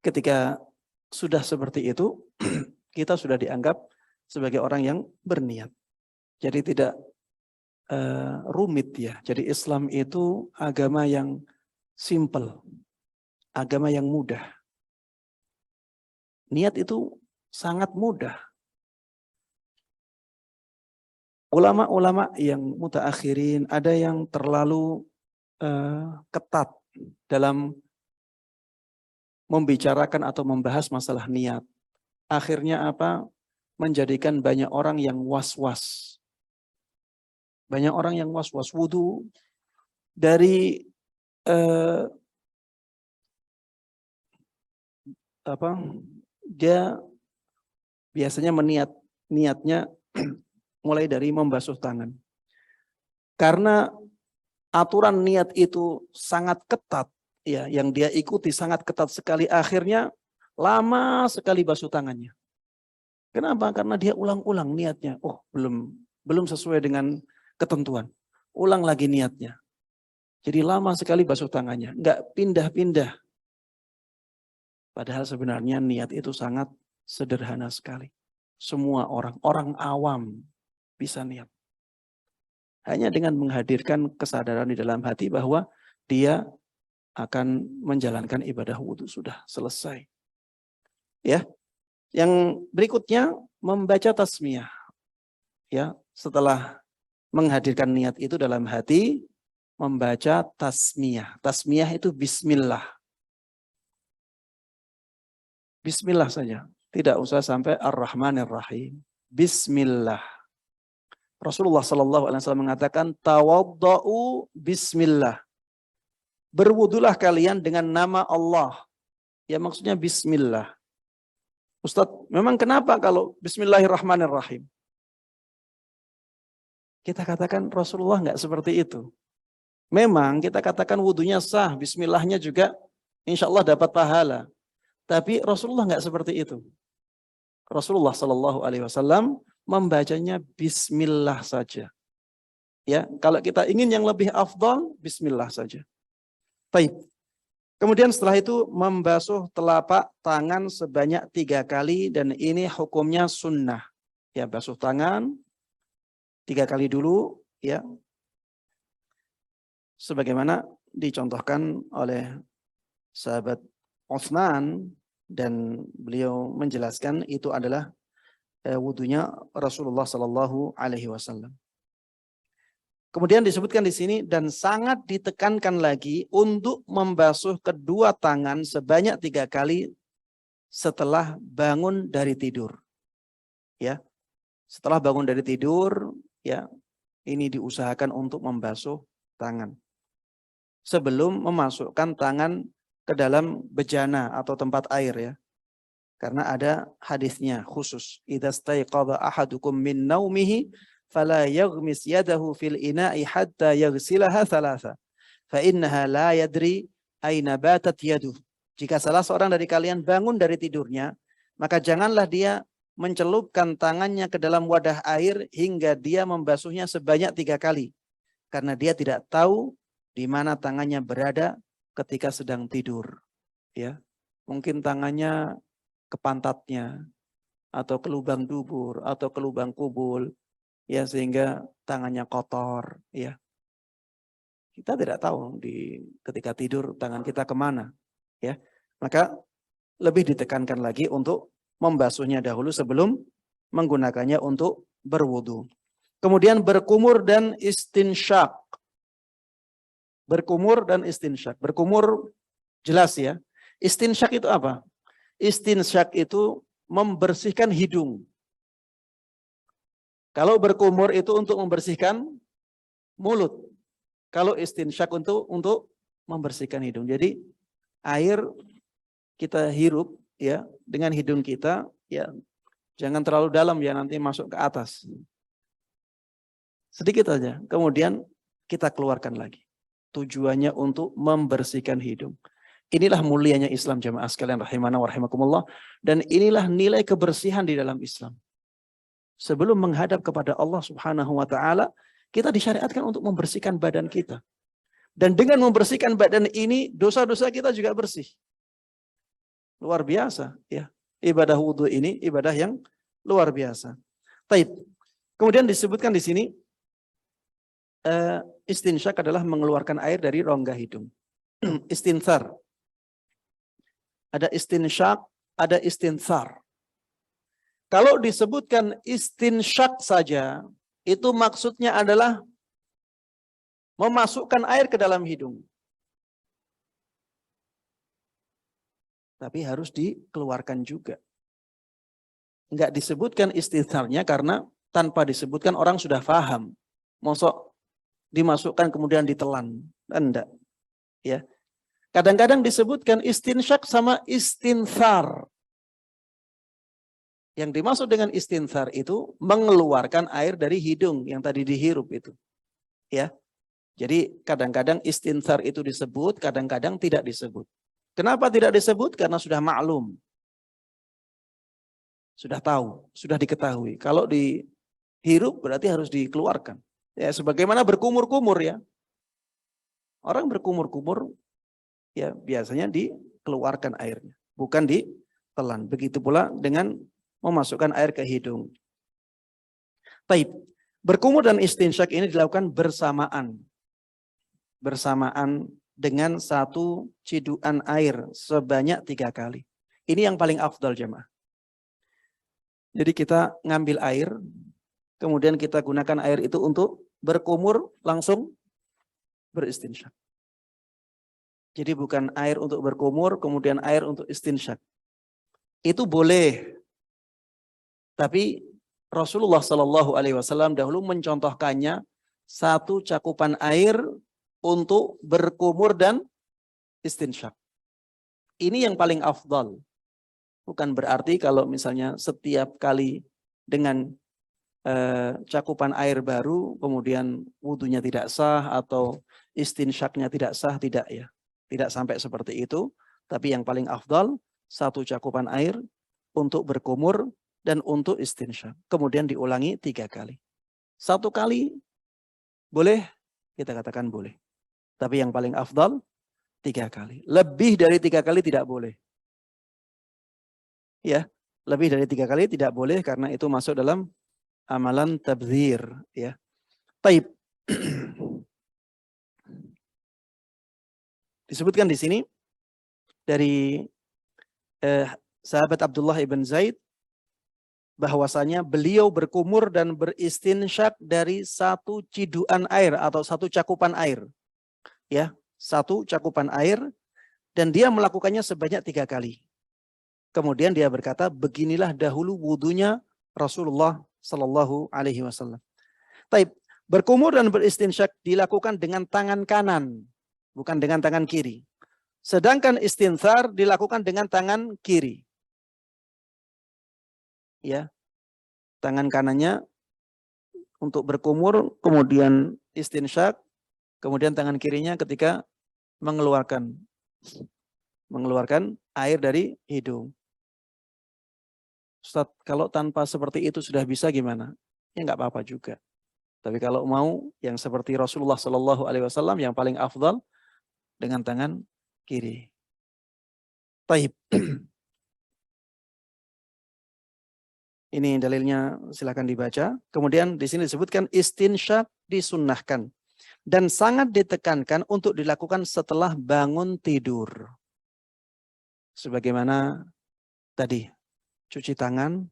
Ketika sudah seperti itu, kita sudah dianggap sebagai orang yang berniat. Jadi tidak rumit ya. Jadi Islam itu agama yang simple. Agama yang mudah. Niat itu sangat mudah. Ulama-ulama yang mutaakhirin ada yang terlalu ketat dalam membicarakan atau membahas masalah niat. Akhirnya apa? Menjadikan banyak orang yang was-was. Banyak orang yang was-was wudu dari dia biasanya niatnya mulai dari membasuh tangan. Karena aturan niat itu sangat ketat, ya, yang dia ikuti sangat ketat sekali, akhirnya lama sekali basuh tangannya. Kenapa? Karena dia ulang-ulang niatnya. Oh, belum sesuai dengan ketentuan. Ulang lagi niatnya. Jadi lama sekali basuh tangannya, nggak pindah-pindah. Padahal sebenarnya niat itu sangat sederhana sekali. Semua orang awam bisa niat. Hanya dengan menghadirkan kesadaran di dalam hati bahwa dia akan menjalankan ibadah wudhu, sudah selesai. Ya. Yang berikutnya membaca tasmiyah. Ya, setelah menghadirkan niat itu dalam hati, membaca tasmiyah. Tasmiyah itu bismillah. Bismillah saja. Tidak usah sampai ar-Rahmanir-Rahim. Bismillah. Rasulullah SAW mengatakan, tawadda'u bismillah. Berwudulah kalian dengan nama Allah. Ya, maksudnya bismillah. Ustaz, memang kenapa kalau bismillahirrahmanirrahim? Kita katakan Rasulullah nggak seperti itu. Memang kita katakan wudunya sah, bismillahnya juga insya Allah dapat pahala. Tapi Rasulullah nggak seperti itu. Rasulullah SAW membacanya bismillah saja. Ya, kalau kita ingin yang lebih afdal, bismillah saja. Baik. Kemudian setelah itu membasuh telapak tangan sebanyak 3 kali dan ini hukumnya sunnah. Ya, basuh tangan 3 kali dulu, ya. Sebagaimana dicontohkan oleh sahabat Utsman dan beliau menjelaskan itu adalah wudunya Rasulullah Sallallahu Alaihi Wasallam. Kemudian disebutkan di sini dan sangat ditekankan lagi untuk membasuh kedua tangan sebanyak 3 kali setelah bangun dari tidur. Ya, setelah bangun dari tidur, ya, ini diusahakan untuk membasuh tangan sebelum memasukkan tangan ke dalam bejana atau tempat air, ya. Karena ada hadisnya khusus. Idza staiqadha ahadukum min naumihi fala yaghmis yadahu fil ina'i hatta yaghsilaha thalatha. Fa innaha la yadri aina batat yaduh. Jika salah seorang dari kalian bangun dari tidurnya, maka janganlah dia mencelupkan tangannya ke dalam wadah air hingga dia membasuhnya sebanyak 3 kali. Karena dia tidak tahu di mana tangannya berada ketika sedang tidur. Ya, mungkin tangannya ke pantatnya, atau ke lubang dubur, atau ke lubang kubul, ya, sehingga tangannya kotor, ya. Kita tidak tahu ketika tidur tangan kita kemana. Ya, maka lebih ditekankan lagi untuk membasuhnya dahulu sebelum menggunakannya untuk berwudu. Kemudian berkumur dan istinsyak. Berkumur dan istinsyak. Berkumur jelas ya. Istinsyak itu apa? Istinsyak itu membersihkan hidung. Kalau berkumur itu untuk membersihkan mulut. Kalau istinsyak untuk membersihkan hidung. Jadi air kita hirup ya dengan hidung kita ya, jangan terlalu dalam ya, nanti masuk ke atas. Sedikit aja. Kemudian kita keluarkan lagi. Tujuannya untuk membersihkan hidung. Inilah mulianya Islam jamaah sekalian rahimana wa rahimakumullah. Dan inilah nilai kebersihan di dalam Islam. Sebelum menghadap kepada Allah Subhanahu wa taala, kita disyariatkan untuk membersihkan badan kita. Dan dengan membersihkan badan ini, dosa-dosa kita juga bersih. Luar biasa ya. Ibadah wudhu ini ibadah yang luar biasa. Taib. Kemudian disebutkan di sini istinsyak adalah mengeluarkan air dari rongga hidung. Istinsar. Ada istinsyak, ada istinsar. Kalau disebutkan istinsyak saja, itu maksudnya adalah memasukkan air ke dalam hidung. Tapi harus dikeluarkan juga. Enggak disebutkan istinsarnya karena tanpa disebutkan orang sudah paham. Mosok dimasukkan kemudian ditelan. Enggak. Ya. Kadang-kadang disebutkan istinsyak sama istinsar. Yang dimaksud dengan istinsar itu mengeluarkan air dari hidung yang tadi dihirup itu. Ya. Jadi kadang-kadang istinsar itu disebut, kadang-kadang tidak disebut. Kenapa tidak disebut? Karena sudah maklum. Sudah tahu, sudah diketahui. Kalau dihirup berarti harus dikeluarkan. Ya, sebagaimana berkumur-kumur ya. Orang berkumur-kumur ya biasanya dikeluarkan airnya, bukan ditelan. Begitu pula dengan memasukkan air ke hidung. Taib. Berkumur dan istinsyak ini dilakukan bersamaan. Bersamaan dengan satu cidukan air sebanyak 3 kali. Ini yang paling afdal jemaah. Jadi kita ngambil air, kemudian kita gunakan air itu untuk berkumur langsung beristinsyak. Jadi bukan air untuk berkumur, kemudian air untuk istinsyak. Itu boleh. Tapi Rasulullah Shallallahu Alaihi Wasallam dahulu mencontohkannya satu cakupan air untuk berkumur dan istinsyak. Ini yang paling afdal. Bukan berarti kalau misalnya setiap kali dengan cakupan air baru, kemudian wudunya tidak sah atau istinsyaknya tidak sah, tidak ya. Tidak sampai seperti itu. Tapi yang paling afdal, satu cakupan air untuk berkumur dan untuk istinsyak. Kemudian diulangi 3 kali. 1 kali boleh, kita katakan boleh. Tapi yang paling afdal 3 kali. Lebih dari 3 kali tidak boleh. Ya, lebih dari 3 kali tidak boleh karena itu masuk dalam amalan tabdzir. Ya, taib. Disebutkan di sini dari sahabat Abdullah ibn Zaid bahwasanya beliau berkumur dan beristinsyak dari satu cidukan air atau satu cakupan air. Ya, satu cakupan air dan dia melakukannya sebanyak 3 kali. Kemudian dia berkata, beginilah dahulu wudunya Rasulullah Sallallahu Alaihi Wasallam. Taib, berkumur dan beristinsyak dilakukan dengan tangan kanan, bukan dengan tangan kiri. Sedangkan istinsar dilakukan dengan tangan kiri. Ya, tangan kanannya untuk berkumur, kemudian istinsyak, kemudian tangan kirinya ketika mengeluarkan air dari hidung. Ustaz, kalau tanpa seperti itu sudah bisa gimana? Ya nggak apa-apa juga. Tapi kalau mau yang seperti Rasulullah Shallallahu Alaihi Wasallam yang paling afdal dengan tangan kiri. Taib. Ini dalilnya, silakan dibaca. Kemudian di sini disebutkan istinsyak disunnahkan. dan sangat ditekankan untuk dilakukan setelah bangun tidur. Sebagaimana tadi, cuci tangan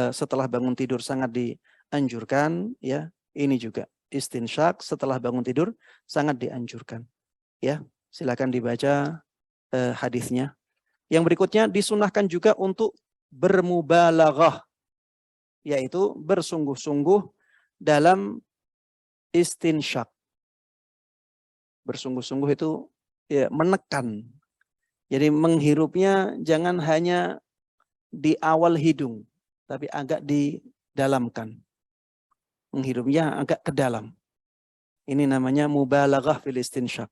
setelah bangun tidur sangat dianjurkan, ya. Ini juga istinsyak setelah bangun tidur sangat dianjurkan. Ya, silakan dibaca hadisnya. Yang berikutnya disunahkan juga untuk bermubalaghah, yaitu bersungguh-sungguh dalam istinsyak. Bersungguh-sungguh itu ya menekan. Jadi menghirupnya jangan hanya di awal hidung, tapi agak didalamkan. Menghirupnya agak ke dalam. Ini namanya mubalaghah fil istinsyak.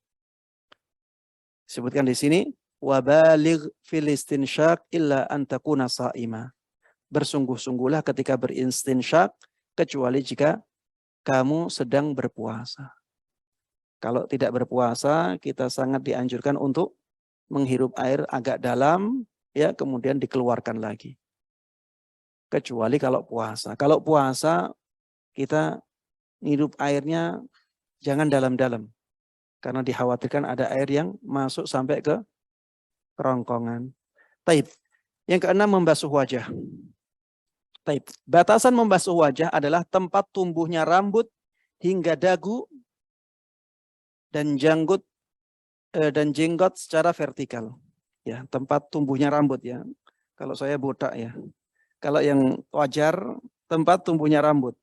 Sebutkan di sini, wabaligh fil istinsyak illa an takuna sha'ima. Bersungguh-sungguhlah ketika beristinsyak kecuali jika kamu sedang berpuasa. Kalau tidak berpuasa, kita sangat dianjurkan untuk menghirup air agak dalam, ya, kemudian dikeluarkan lagi. Kecuali kalau puasa. Kalau puasa, kita hirup airnya jangan dalam-dalam. Karena dikhawatirkan ada air yang masuk sampai ke kerongkongan. Taib. Yang keenam, membasuh wajah. Taib. Batasan membasuh wajah adalah tempat tumbuhnya rambut hingga dagu dan janggut dan jenggot secara vertikal. Ya, tempat tumbuhnya rambut, ya. Kalau saya botak, ya. Kalau yang wajar, tempat tumbuhnya rambut.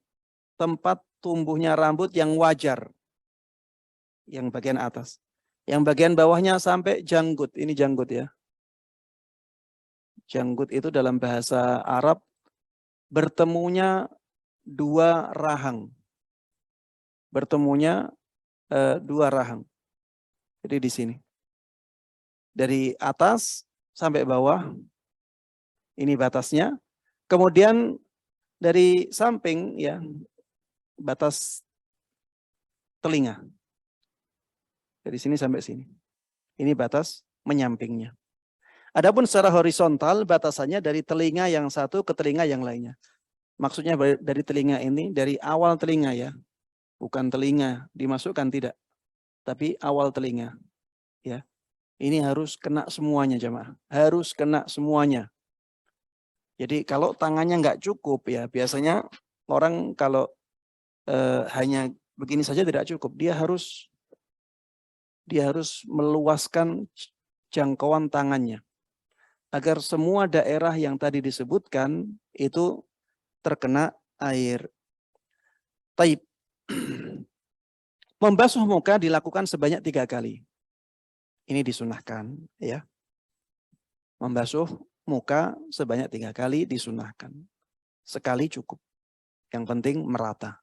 Tempat tumbuhnya rambut yang wajar. Yang bagian atas. Yang bagian bawahnya sampai janggut. Ini janggut, ya. Janggut itu dalam bahasa Arab bertemunya dua rahang. Bertemunya dua rahang. Jadi di sini. Dari atas sampai bawah, ini batasnya. Kemudian dari samping, ya, batas telinga. Dari sini sampai sini. Ini batas menyampingnya. Adapun secara horizontal, batasannya dari telinga yang satu ke telinga yang lainnya. Maksudnya dari telinga ini, dari awal telinga, ya. Bukan telinga dimasukkan, tidak. Tapi awal telinga. Ya. Ini harus kena semuanya, jemaah. Harus kena semuanya. Jadi kalau tangannya nggak cukup, ya, biasanya orang kalau hanya begini saja tidak cukup. Dia harus meluaskan jangkauan tangannya. Agar semua daerah yang tadi disebutkan itu terkena air. Taib. Membasuh muka dilakukan sebanyak 3 kali. Ini disunahkan, ya. Membasuh muka sebanyak 3 kali disunahkan. Sekali cukup. Yang penting merata.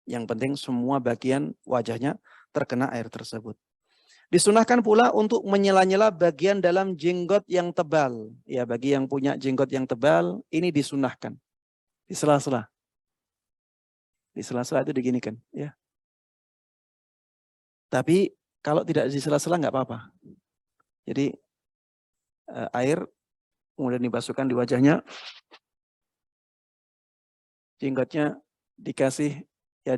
Yang penting semua bagian wajahnya terkena air tersebut. Disunahkan pula untuk menyela-nyela bagian dalam jenggot yang tebal. Ya, bagi yang punya jenggot yang tebal, ini disunahkan. Di sela-sela. Di sela-sela itu diginikan, ya. Tapi kalau tidak di sela-sela nggak apa-apa. Jadi air kemudian dibasuhkan di wajahnya. Jenggotnya dikasih, ya,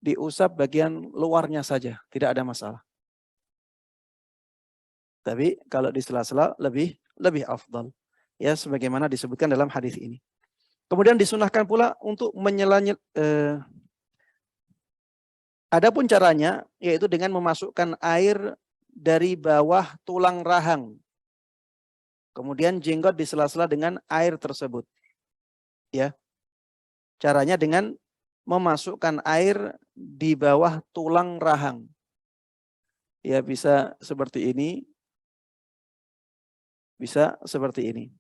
diusap bagian luarnya saja, tidak ada masalah. Tapi kalau di sela-sela lebih afdal. Ya, sebagaimana disebutkan dalam hadis ini. Kemudian disunahkan pula untuk adapun caranya yaitu dengan memasukkan air dari bawah tulang rahang. Kemudian jenggot di sela-sela dengan air tersebut. Ya. Caranya dengan memasukkan air di bawah tulang rahang. Ya, bisa seperti ini. Bisa seperti ini.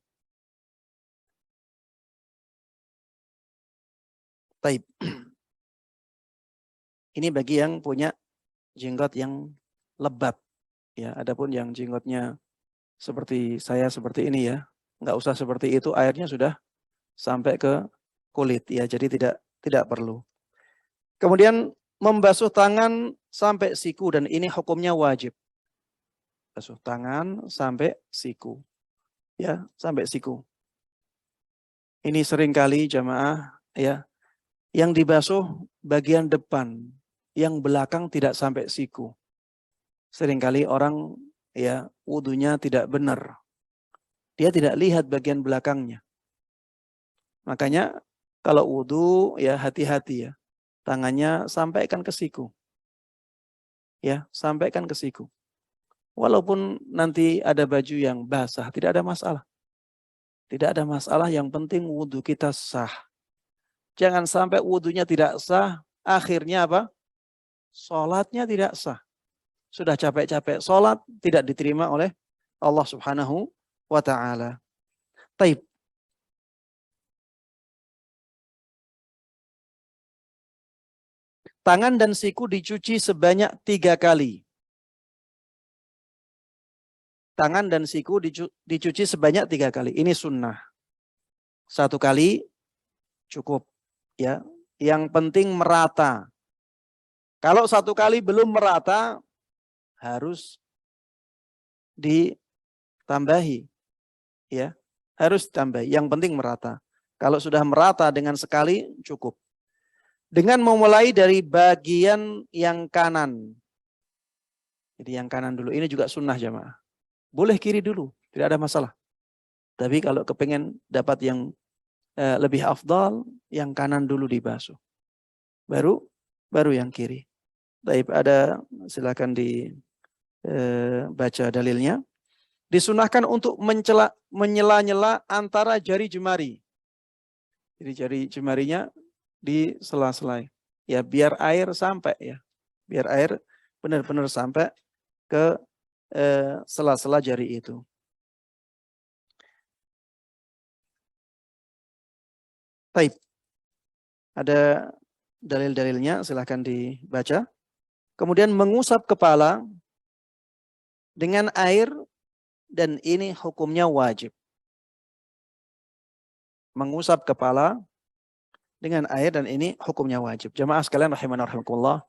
Taib. Ini bagi yang punya jenggot yang lebat. Ya, adapun yang jenggotnya seperti saya seperti ini, ya, nggak usah seperti itu, airnya sudah sampai ke kulit, ya, jadi tidak perlu. Kemudian membasuh tangan sampai siku, dan ini hukumnya wajib. Basuh tangan sampai siku, ya, sampai siku. Ini seringkali jamaah, ya, Yang dibasuh bagian depan, yang belakang tidak sampai siku. Seringkali orang ya wudunya tidak benar. Dia tidak lihat bagian belakangnya. Makanya kalau wudu ya hati-hati ya. Tangannya sampaikan ke siku. Ya, sampaikan ke siku. Walaupun nanti ada baju yang basah, tidak ada masalah. Tidak ada masalah, yang penting wudu kita sah. Jangan sampai wudunya tidak sah, akhirnya apa? Sholatnya tidak sah. Sudah capek-capek sholat, tidak diterima oleh Allah Subhanahu wa ta'ala. Taib. Tangan dan siku dicuci sebanyak 3 kali. Tangan dan siku dicuci sebanyak 3 kali. Ini sunnah. 1 kali cukup. Ya, yang penting merata. Kalau 1 kali belum merata, harus ditambahi. Ya, harus ditambahi. Yang penting merata. Kalau sudah merata dengan sekali, cukup. Dengan memulai dari bagian yang kanan. Jadi yang kanan dulu. Ini juga sunnah jamaah. Boleh kiri dulu, tidak ada masalah. Tapi kalau kepengen dapat yang lebih afdal, yang kanan dulu dibasuh. Baru yang kiri. Baik, silakan dibaca dalilnya. Disunahkan untuk menyela-nyela antara jari jemari. Jadi jari jemarinya di sela-sela. Ya, biar air sampai ya. Biar air benar-benar sampai ke sela-sela jari itu. Baik. Ada dalil-dalilnya, silahkan dibaca. Kemudian mengusap kepala dengan air, dan ini hukumnya wajib. Mengusap kepala dengan air, dan ini hukumnya wajib. Jamaah sekalian rahimana rahimakumullah.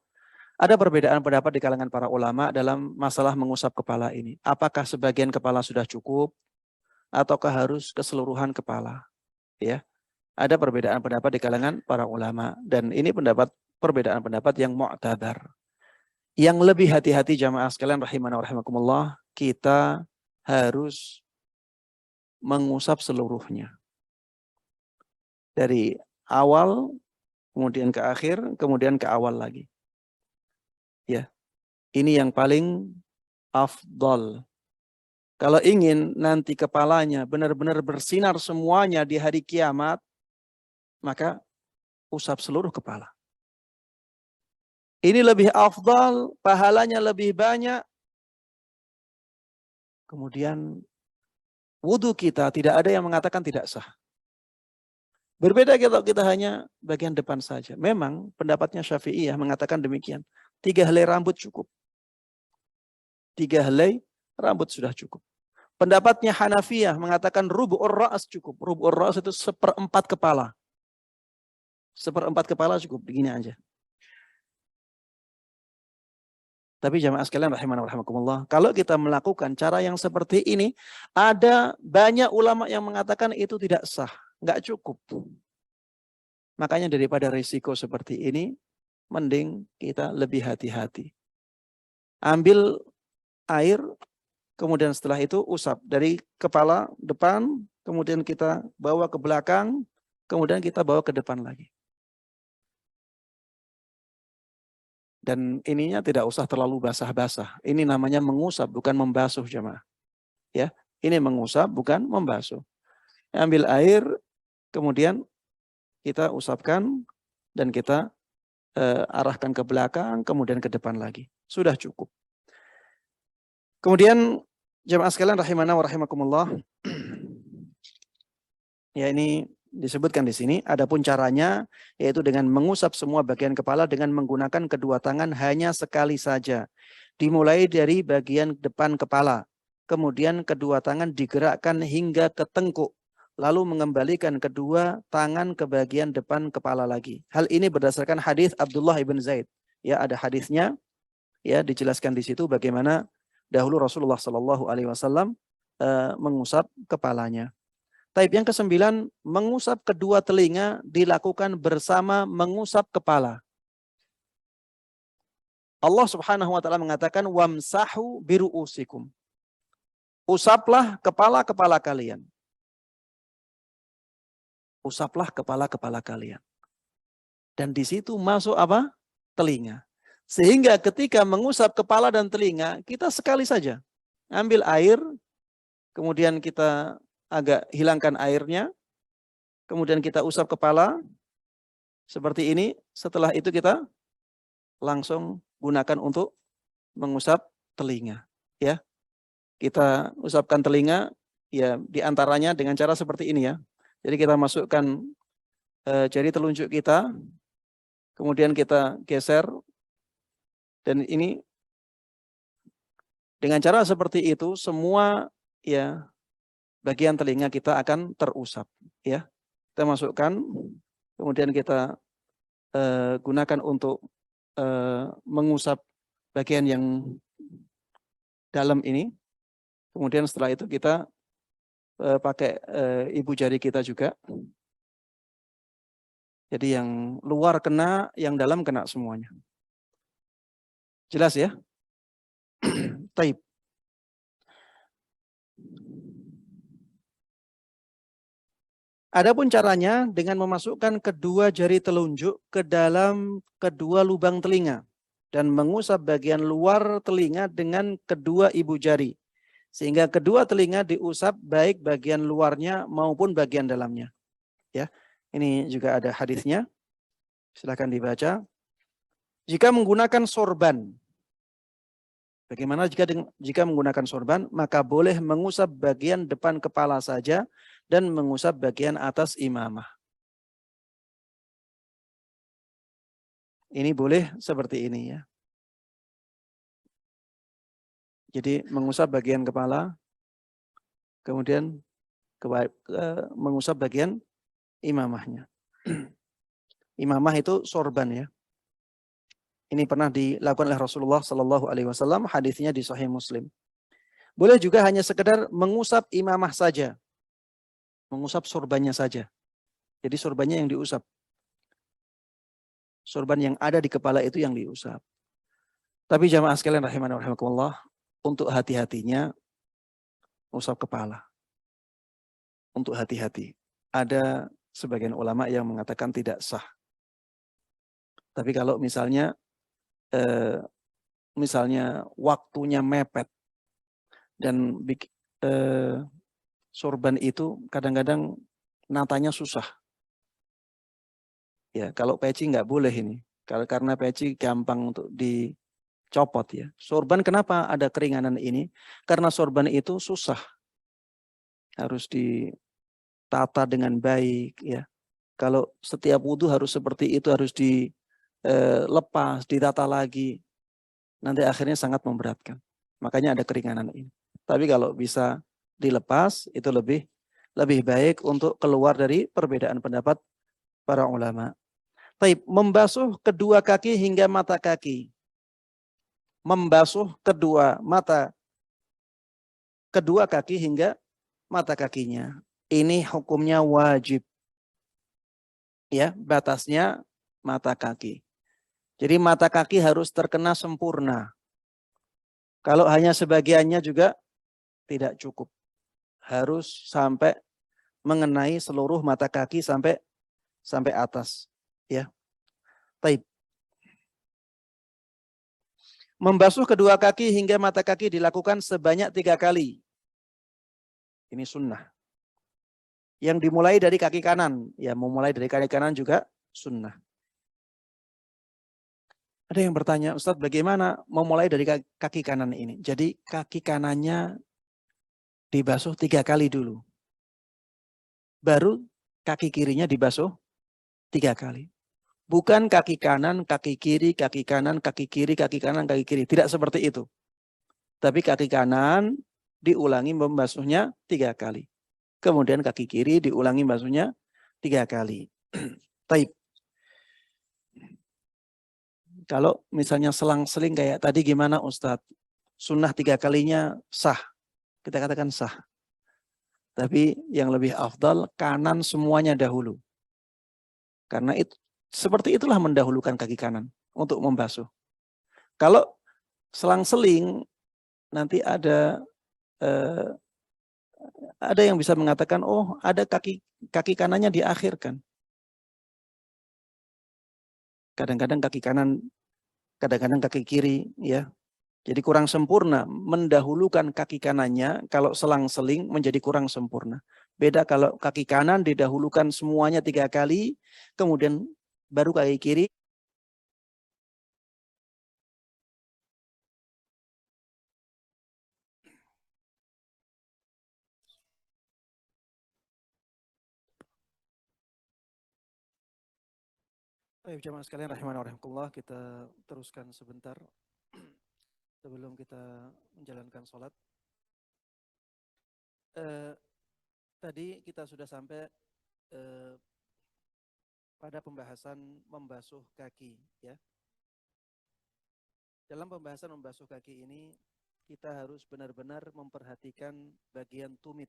Ada perbedaan pendapat di kalangan para ulama dalam masalah mengusap kepala ini. Apakah sebagian kepala sudah cukup, ataukah harus keseluruhan kepala? Ya. Ada perbedaan pendapat di kalangan para ulama, dan ini perbedaan pendapat yang mu'tabar. Yang lebih hati-hati jamaah sekalian rahimana wa rahimakumullah, kita harus mengusap seluruhnya. Dari awal, kemudian ke akhir, kemudian ke awal lagi. Ya. Ini yang paling afdal. Kalau ingin nanti kepalanya benar-benar bersinar semuanya di hari kiamat, maka usap seluruh kepala. Ini lebih afdal, pahalanya lebih banyak. Kemudian wudu kita tidak ada yang mengatakan tidak sah. Berbeda kalau kita hanya bagian depan saja. Memang pendapatnya Syafi'iyah mengatakan demikian. 3 helai rambut cukup. 3 helai rambut sudah cukup. Pendapatnya Hanafiyah mengatakan rubu'ur ra's cukup. Rubu'ur ra's itu 1/4 kepala. 1/4 kepala cukup, begini aja. Tapi jamaah sekalian rahimana wa rahimakumullah, kalau kita melakukan cara yang seperti ini, ada banyak ulama yang mengatakan itu tidak sah, nggak cukup. Makanya daripada risiko seperti ini, mending kita lebih hati-hati. Ambil air, kemudian setelah itu usap dari kepala depan, kemudian kita bawa ke belakang, kemudian kita bawa ke depan lagi. Dan ininya tidak usah terlalu basah-basah. Ini namanya mengusap, bukan membasuh jemaah. Ya, ini mengusap, bukan membasuh. Ambil air, kemudian kita usapkan dan kita arahkan ke belakang, kemudian ke depan lagi. Sudah cukup. Kemudian jemaah sekalian rahimana wa rahimakumullah. Ya, ini disebutkan di sini. Adapun caranya yaitu dengan mengusap semua bagian kepala dengan menggunakan kedua tangan hanya sekali saja. Dimulai dari bagian depan kepala. Kemudian kedua tangan digerakkan hingga ke tengkuk. Lalu mengembalikan kedua tangan ke bagian depan kepala lagi. Hal ini berdasarkan hadis Abdullah ibn Zaid. Ya, ada hadisnya. Ya, dijelaskan di situ bagaimana dahulu Rasulullah SAW mengusap kepalanya. Taib yang ke-9, mengusap kedua telinga dilakukan bersama mengusap kepala. Allah Subhanahu wa taala mengatakan wamsahu biru'usikum. Usaplah kepala-kepala kalian. Usaplah kepala-kepala kalian. Dan di situ masuk apa? Telinga. Sehingga ketika mengusap kepala dan telinga, kita sekali saja ambil air, kemudian kita agak hilangkan airnya, kemudian kita usap kepala seperti ini. Setelah itu kita langsung gunakan untuk mengusap telinga, ya. Kita usapkan telinga, ya, diantaranya dengan cara seperti ini, ya. Jadi kita masukkan jari telunjuk kita, kemudian kita geser, dan ini dengan cara seperti itu semua, ya, bagian telinga kita akan terusap, ya. Kita masukkan, kemudian kita gunakan untuk mengusap bagian yang dalam ini. Kemudian setelah itu kita pakai ibu jari kita juga. Jadi yang luar kena, yang dalam kena semuanya. Jelas ya? Taib. Adapun caranya dengan memasukkan kedua jari telunjuk ke dalam kedua lubang telinga dan mengusap bagian luar telinga dengan kedua ibu jari sehingga kedua telinga diusap baik bagian luarnya maupun bagian dalamnya. Ya, ini juga ada hadisnya. Silakan dibaca. Jika menggunakan sorban, bagaimana jika menggunakan sorban? Maka boleh mengusap bagian depan kepala saja dan mengusap bagian atas imamah. Ini boleh seperti ini, ya. Jadi mengusap bagian kepala, kemudian mengusap bagian imamahnya. Imamah itu sorban, ya. Ini pernah dilakukan oleh Rasulullah Sallallahu Alaihi Wasallam. Hadisnya di Sahih Muslim. Boleh juga hanya sekedar mengusap imamah saja. Mengusap sorbannya saja. Jadi sorbannya yang diusap. Sorban yang ada di kepala itu yang diusap. Tapi jamaah sekalian rahimani wa rahimakumullah, untuk hati-hatinya usap kepala. Untuk hati-hati. Ada sebagian ulama yang mengatakan tidak sah. Tapi kalau misalnya waktunya mepet dan sorban itu kadang-kadang natanya susah. Ya, kalau peci nggak boleh ini. Karena peci gampang untuk dicopot, ya. Sorban kenapa ada keringanan ini? Karena sorban itu susah. Harus ditata dengan baik, ya. Kalau setiap wudhu harus seperti itu, harus dilepas, ditata lagi. Nanti akhirnya sangat memberatkan. Makanya ada keringanan ini. Tapi kalau bisa dilepas, itu lebih baik untuk keluar dari perbedaan pendapat para ulama. Taib, membasuh kedua kaki hingga mata kaki. Membasuh kedua kaki hingga mata kakinya. Ini hukumnya wajib. Ya, batasnya mata kaki. Jadi mata kaki harus terkena sempurna. Kalau hanya sebagiannya juga tidak cukup. Harus sampai mengenai seluruh mata kaki sampai atas, ya. Taib. Membasuh kedua kaki hingga mata kaki dilakukan sebanyak 3 kali. Ini sunnah. Yang dimulai dari kaki kanan, ya, memulai dari kaki kanan juga sunnah. Ada yang bertanya, Ustadz, bagaimana memulai dari kaki kanan ini? Jadi kaki kanannya dibasuh 3 kali dulu. Baru kaki kirinya dibasuh 3 kali. Bukan kaki kanan, kaki kiri, kaki kanan, kaki kiri, kaki kanan, kaki kiri. Tidak seperti itu. Tapi kaki kanan diulangi membasuhnya 3 kali. Kemudian kaki kiri diulangi membasuhnya 3 kali. Taib. Kalau misalnya selang-seling kayak tadi gimana Ustadz? Sunnah 3 kalinya sah. Kita katakan sah. Tapi yang lebih afdal kanan semuanya dahulu. Karena itu seperti itulah mendahulukan kaki kanan untuk membasuh. Kalau selang-seling nanti ada yang bisa mengatakan, oh ada kaki kanannya diakhirkan. Kadang-kadang kaki kanan, kadang-kadang kaki kiri, ya. Jadi kurang sempurna. Mendahulukan kaki kanannya, kalau selang-seling menjadi kurang sempurna. Beda kalau kaki kanan didahulukan semuanya 3 kali, kemudian baru kaki kiri. Baik, jemaah sekalian rahimani wa rahimakumullah, kita teruskan sebentar sebelum kita menjalankan sholat. Tadi kita sudah sampai pada pembahasan membasuh kaki, ya. Dalam pembahasan membasuh kaki ini kita harus benar-benar memperhatikan bagian tumit,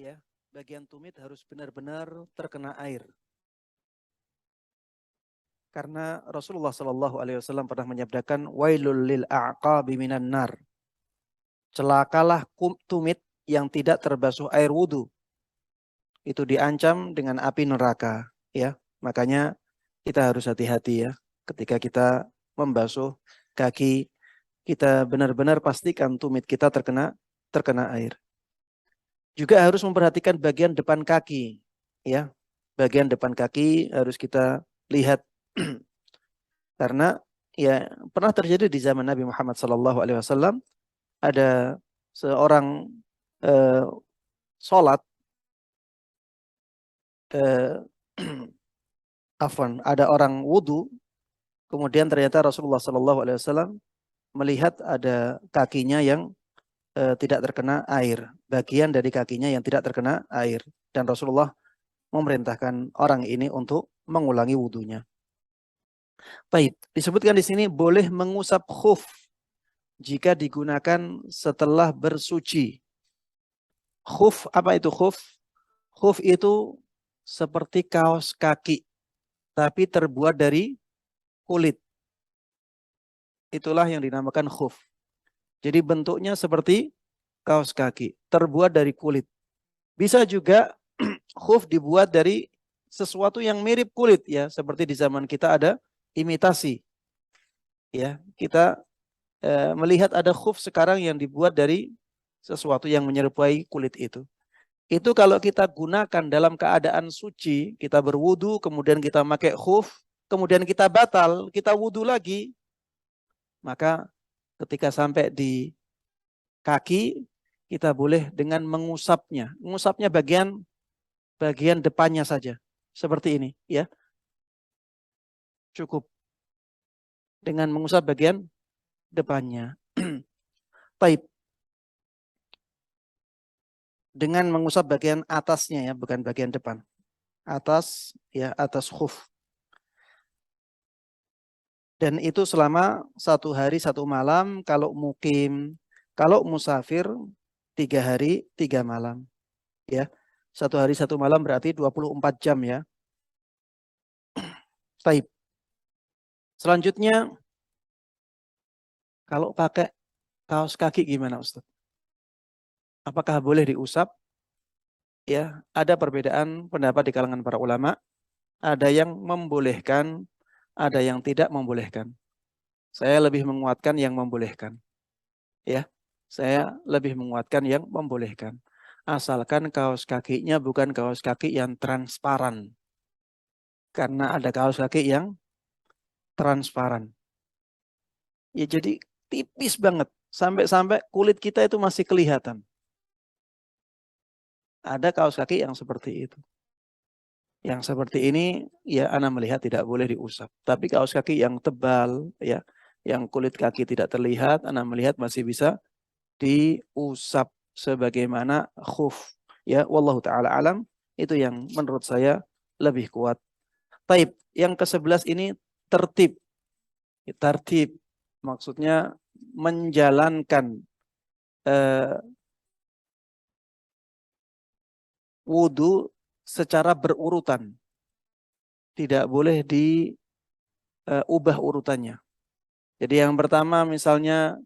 ya. Bagian tumit harus benar-benar terkena air. Karena Rasulullah Shallallahu Alaihi Wasallam pernah menyabdakan, wailul lil a'qabi minan nar. Celakalah tumit yang tidak terbasuh air wudhu. Itu diancam dengan api neraka, ya. Makanya kita harus hati-hati, ya. Ketika kita membasuh kaki, kita benar-benar pastikan tumit kita terkena air. Juga harus memperhatikan bagian depan kaki, ya. Bagian depan kaki harus kita lihat. Karena ya pernah terjadi di zaman Nabi Muhammad SAW, ada seorang sholat, ada orang wudhu, kemudian ternyata Rasulullah SAW melihat ada kakinya yang tidak terkena air, bagian dari kakinya yang tidak terkena air, dan Rasulullah memerintahkan orang ini untuk mengulangi wudhunya. Baik, disebutkan di sini boleh mengusap khuf jika digunakan setelah bersuci. Khuf, apa itu khuf? Khuf itu seperti kaos kaki, tapi terbuat dari kulit. Itulah yang dinamakan khuf. Jadi bentuknya seperti kaos kaki, terbuat dari kulit. Bisa juga khuf dibuat dari sesuatu yang mirip kulit, ya, seperti di zaman kita ada imitasi. Ya, kita melihat ada khuf sekarang yang dibuat dari sesuatu yang menyerupai kulit itu. Itu kalau kita gunakan dalam keadaan suci, kita berwudu, kemudian kita pakai khuf, kemudian kita batal, kita wudu lagi, maka ketika sampai di kaki, kita boleh dengan mengusapnya. Mengusapnya bagian depannya saja. Seperti ini, ya. Cukup dengan mengusap bagian depannya. Baik. Dengan mengusap bagian atasnya, ya, bukan bagian depan. Atas, ya, atas khuf. Dan itu selama 1 hari 1 malam, kalau mukim, kalau musafir 3 hari 3 malam. Ya, 1 hari 1 malam berarti 24 jam, ya. Baik. Selanjutnya, kalau pakai kaos kaki gimana, Ustaz? Apakah boleh diusap? Ya, ada perbedaan pendapat di kalangan para ulama. Ada yang membolehkan, ada yang tidak membolehkan. Saya lebih menguatkan yang membolehkan. Ya, saya lebih menguatkan yang membolehkan. Asalkan kaos kakinya bukan kaos kaki yang transparan. Karena ada kaos kaki yang transparan. Ya, jadi tipis banget. Sampai-sampai kulit kita itu masih kelihatan. Ada kaos kaki yang seperti itu. Yang seperti ini, ya, ana melihat tidak boleh diusap. Tapi kaos kaki yang tebal, ya, yang kulit kaki tidak terlihat, ana melihat masih bisa diusap sebagaimana khuf. Ya, wallahu taala alam, itu yang menurut saya lebih kuat. Taib, yang ke-11 ini tertib. Tertib maksudnya menjalankan wudu secara berurutan. Tidak boleh diubah urutannya. Jadi yang pertama misalnya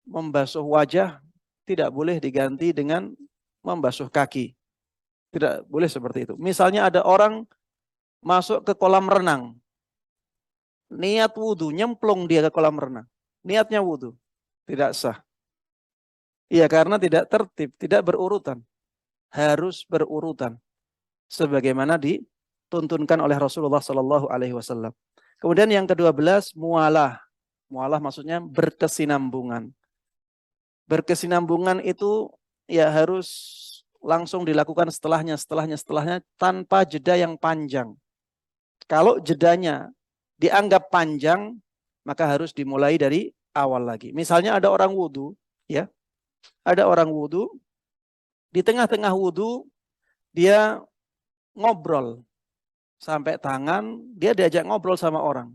membasuh wajah tidak boleh diganti dengan membasuh kaki. Tidak boleh seperti itu. Misalnya ada orang masuk ke kolam renang. Niat wudu, nyemplung dia ke kolam renang. Niatnya wudu. Tidak sah. Iya, karena tidak tertib, tidak berurutan. Harus berurutan. Sebagaimana dituntunkan oleh Rasulullah SAW. Kemudian yang ke-12, mualah. Mualah maksudnya berkesinambungan. Berkesinambungan itu ya harus langsung dilakukan setelahnya tanpa jeda yang panjang. Kalau jedanya dianggap panjang, maka harus dimulai dari awal lagi. Misalnya ada orang wudu, ya, ada orang wudu, di tengah-tengah wudu dia ngobrol sampai tangan, dia diajak ngobrol sama orang,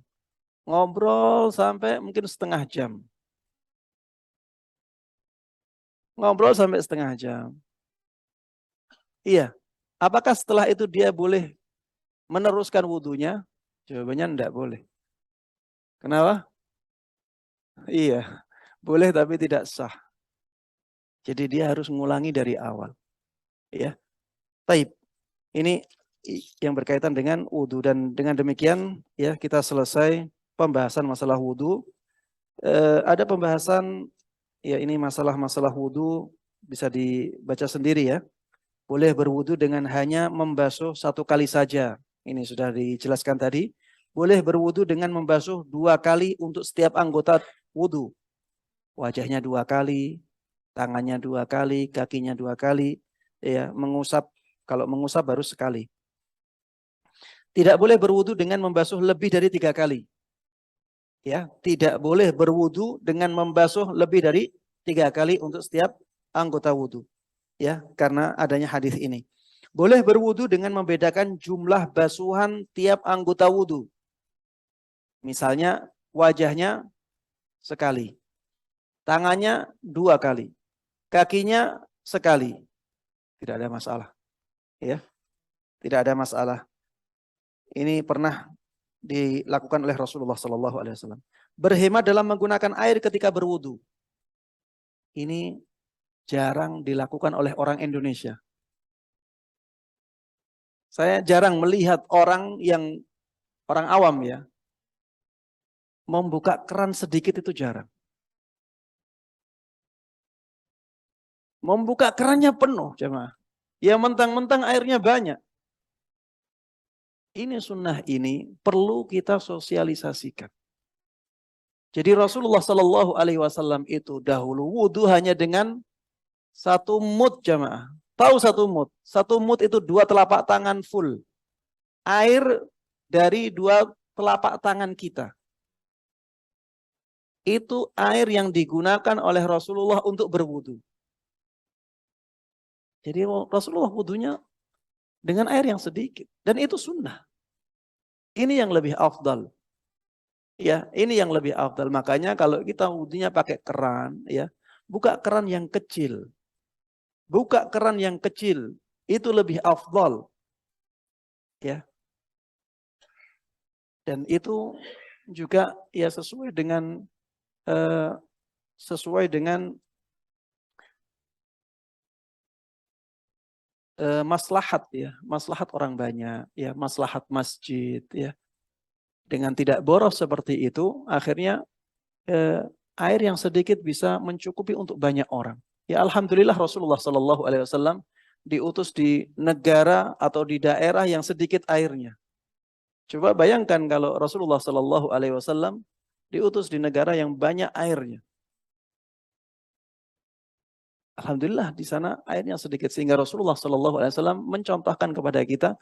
ngobrol sampai mungkin setengah jam. Ngobrol sampai setengah jam. Iya. Apakah setelah itu dia boleh meneruskan wudunya? Jawabannya enggak boleh. Kenapa? Iya. Boleh tapi tidak sah. Jadi dia harus mengulangi dari awal. Ya. Baik. Ini yang berkaitan dengan wudu, dan dengan demikian ya kita selesai pembahasan masalah wudu. Ada pembahasan ya, ini masalah-masalah wudu bisa dibaca sendiri ya. Boleh berwudu dengan hanya membasuh satu kali saja. Ini sudah dijelaskan tadi. Boleh berwudu dengan membasuh 2 kali untuk setiap anggota wudu. Wajahnya 2 kali, tangannya 2 kali, kakinya 2 kali. Ya, mengusap, kalau mengusap baru sekali. Tidak boleh berwudu dengan membasuh lebih dari 3 kali. Ya, tidak boleh berwudu dengan membasuh lebih dari 3 kali untuk setiap anggota wudu. Ya, karena adanya hadis ini. Boleh berwudu dengan membedakan jumlah basuhan tiap anggota wudu. Misalnya wajahnya sekali, tangannya 2 kali, kakinya sekali. Tidak ada masalah. Ya, tidak ada masalah. Ini pernah dilakukan oleh Rasulullah SAW. Berhemat dalam menggunakan air ketika berwudu. Ini jarang dilakukan oleh orang Indonesia. Saya jarang melihat orang awam ya, membuka keran sedikit, itu jarang. Membuka kerannya penuh, jemaah. Ya mentang-mentang airnya banyak. Ini sunnah, ini perlu kita sosialisasikan. Jadi Rasulullah SAW itu dahulu wudu hanya dengan 1 mud, jemaah. Tahu 1 mud? 1 mud itu 2 telapak tangan full. Air dari 2 telapak tangan kita. Itu air yang digunakan oleh Rasulullah untuk berwudu. Jadi Rasulullah wudunya dengan air yang sedikit. Dan itu sunnah. Ini yang lebih afdal. Ya, ini yang lebih afdal. Makanya kalau kita wudunya pakai keran, ya, buka keran yang kecil. Buka keran yang kecil. Itu lebih afdal. Ya. Dan itu juga ya sesuai dengan maslahat ya, maslahat orang banyak ya, maslahat masjid ya. Dengan tidak boros seperti itu, akhirnya air yang sedikit bisa mencukupi untuk banyak orang. Ya alhamdulillah Rasulullah SAW diutus di negara atau di daerah yang sedikit airnya. Coba bayangkan kalau Rasulullah SAW diutus di negara yang banyak airnya. Alhamdulillah di sana airnya sedikit, sehingga Rasulullah SAW mencontohkan kepada kita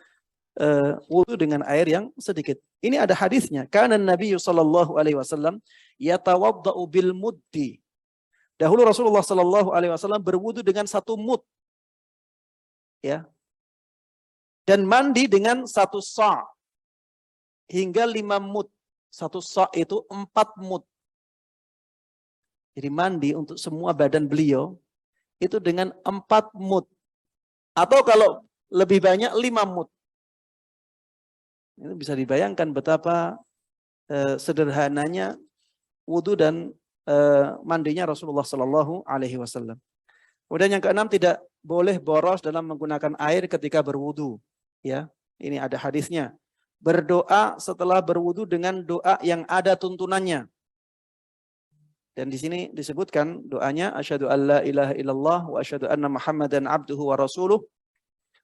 wudu dengan air yang sedikit. Ini ada hadisnya. Kana Nabi SAW yatawaddau bil muddi. Dahulu Rasulullah SAW berwudu dengan 1 mud, ya, dan mandi dengan 1 sa' hingga 5 mud. 1 sa' itu 4 mud. Jadi mandi untuk semua badan beliau itu dengan 4 mud. Atau kalau lebih banyak 5 mud. Ini bisa dibayangkan betapa sederhananya wudu dan mandinya Rasulullah Sallallahu Alaihi Wasallam. Kemudian yang keenam, tidak boleh boros dalam menggunakan air ketika berwudu. Ya, ini ada hadisnya. Berdoa setelah berwudu dengan doa yang ada tuntunannya. Dan di sini disebutkan doanya, asyhadu alla ilaha illallah wa asyhadu anna Muhammadan abduhu wa rasuluh.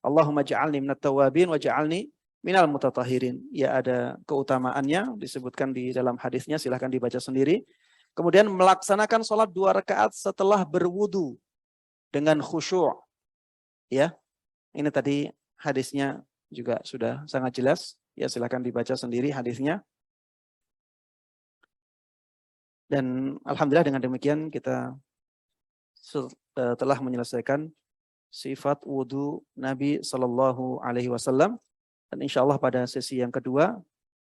Allahumma ja'alni minat tawabin wa ja'alni minal mutatahhirin. Ya, ada keutamaannya disebutkan di dalam hadisnya, silahkan dibaca sendiri. Kemudian melaksanakan sholat 2 rakaat setelah berwudu dengan khusyuk. Ya, ini tadi hadisnya juga sudah sangat jelas. Ya, silahkan dibaca sendiri hadisnya. Dan alhamdulillah dengan demikian kita telah menyelesaikan sifat wudu Nabi Sallallahu Alaihi Wasallam. Dan insya Allah pada sesi yang kedua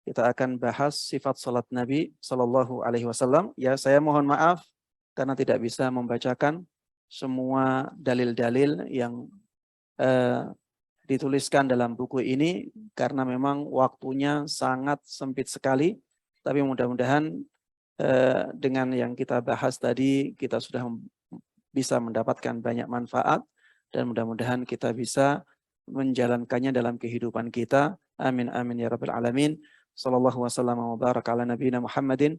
kita akan bahas sifat salat Nabi Sallallahu Alaihi Wasallam. Ya, saya mohon maaf karena tidak bisa membacakan semua dalil-dalil yang dituliskan dalam buku ini karena memang waktunya sangat sempit sekali. Tapi mudah-mudahan dengan yang kita bahas tadi kita sudah bisa mendapatkan banyak manfaat dan mudah-mudahan kita bisa menjalankannya dalam kehidupan kita. Amin amin ya rabbal alamin. Sallallahu wasallam wa baraka ala nabiyina Muhammadin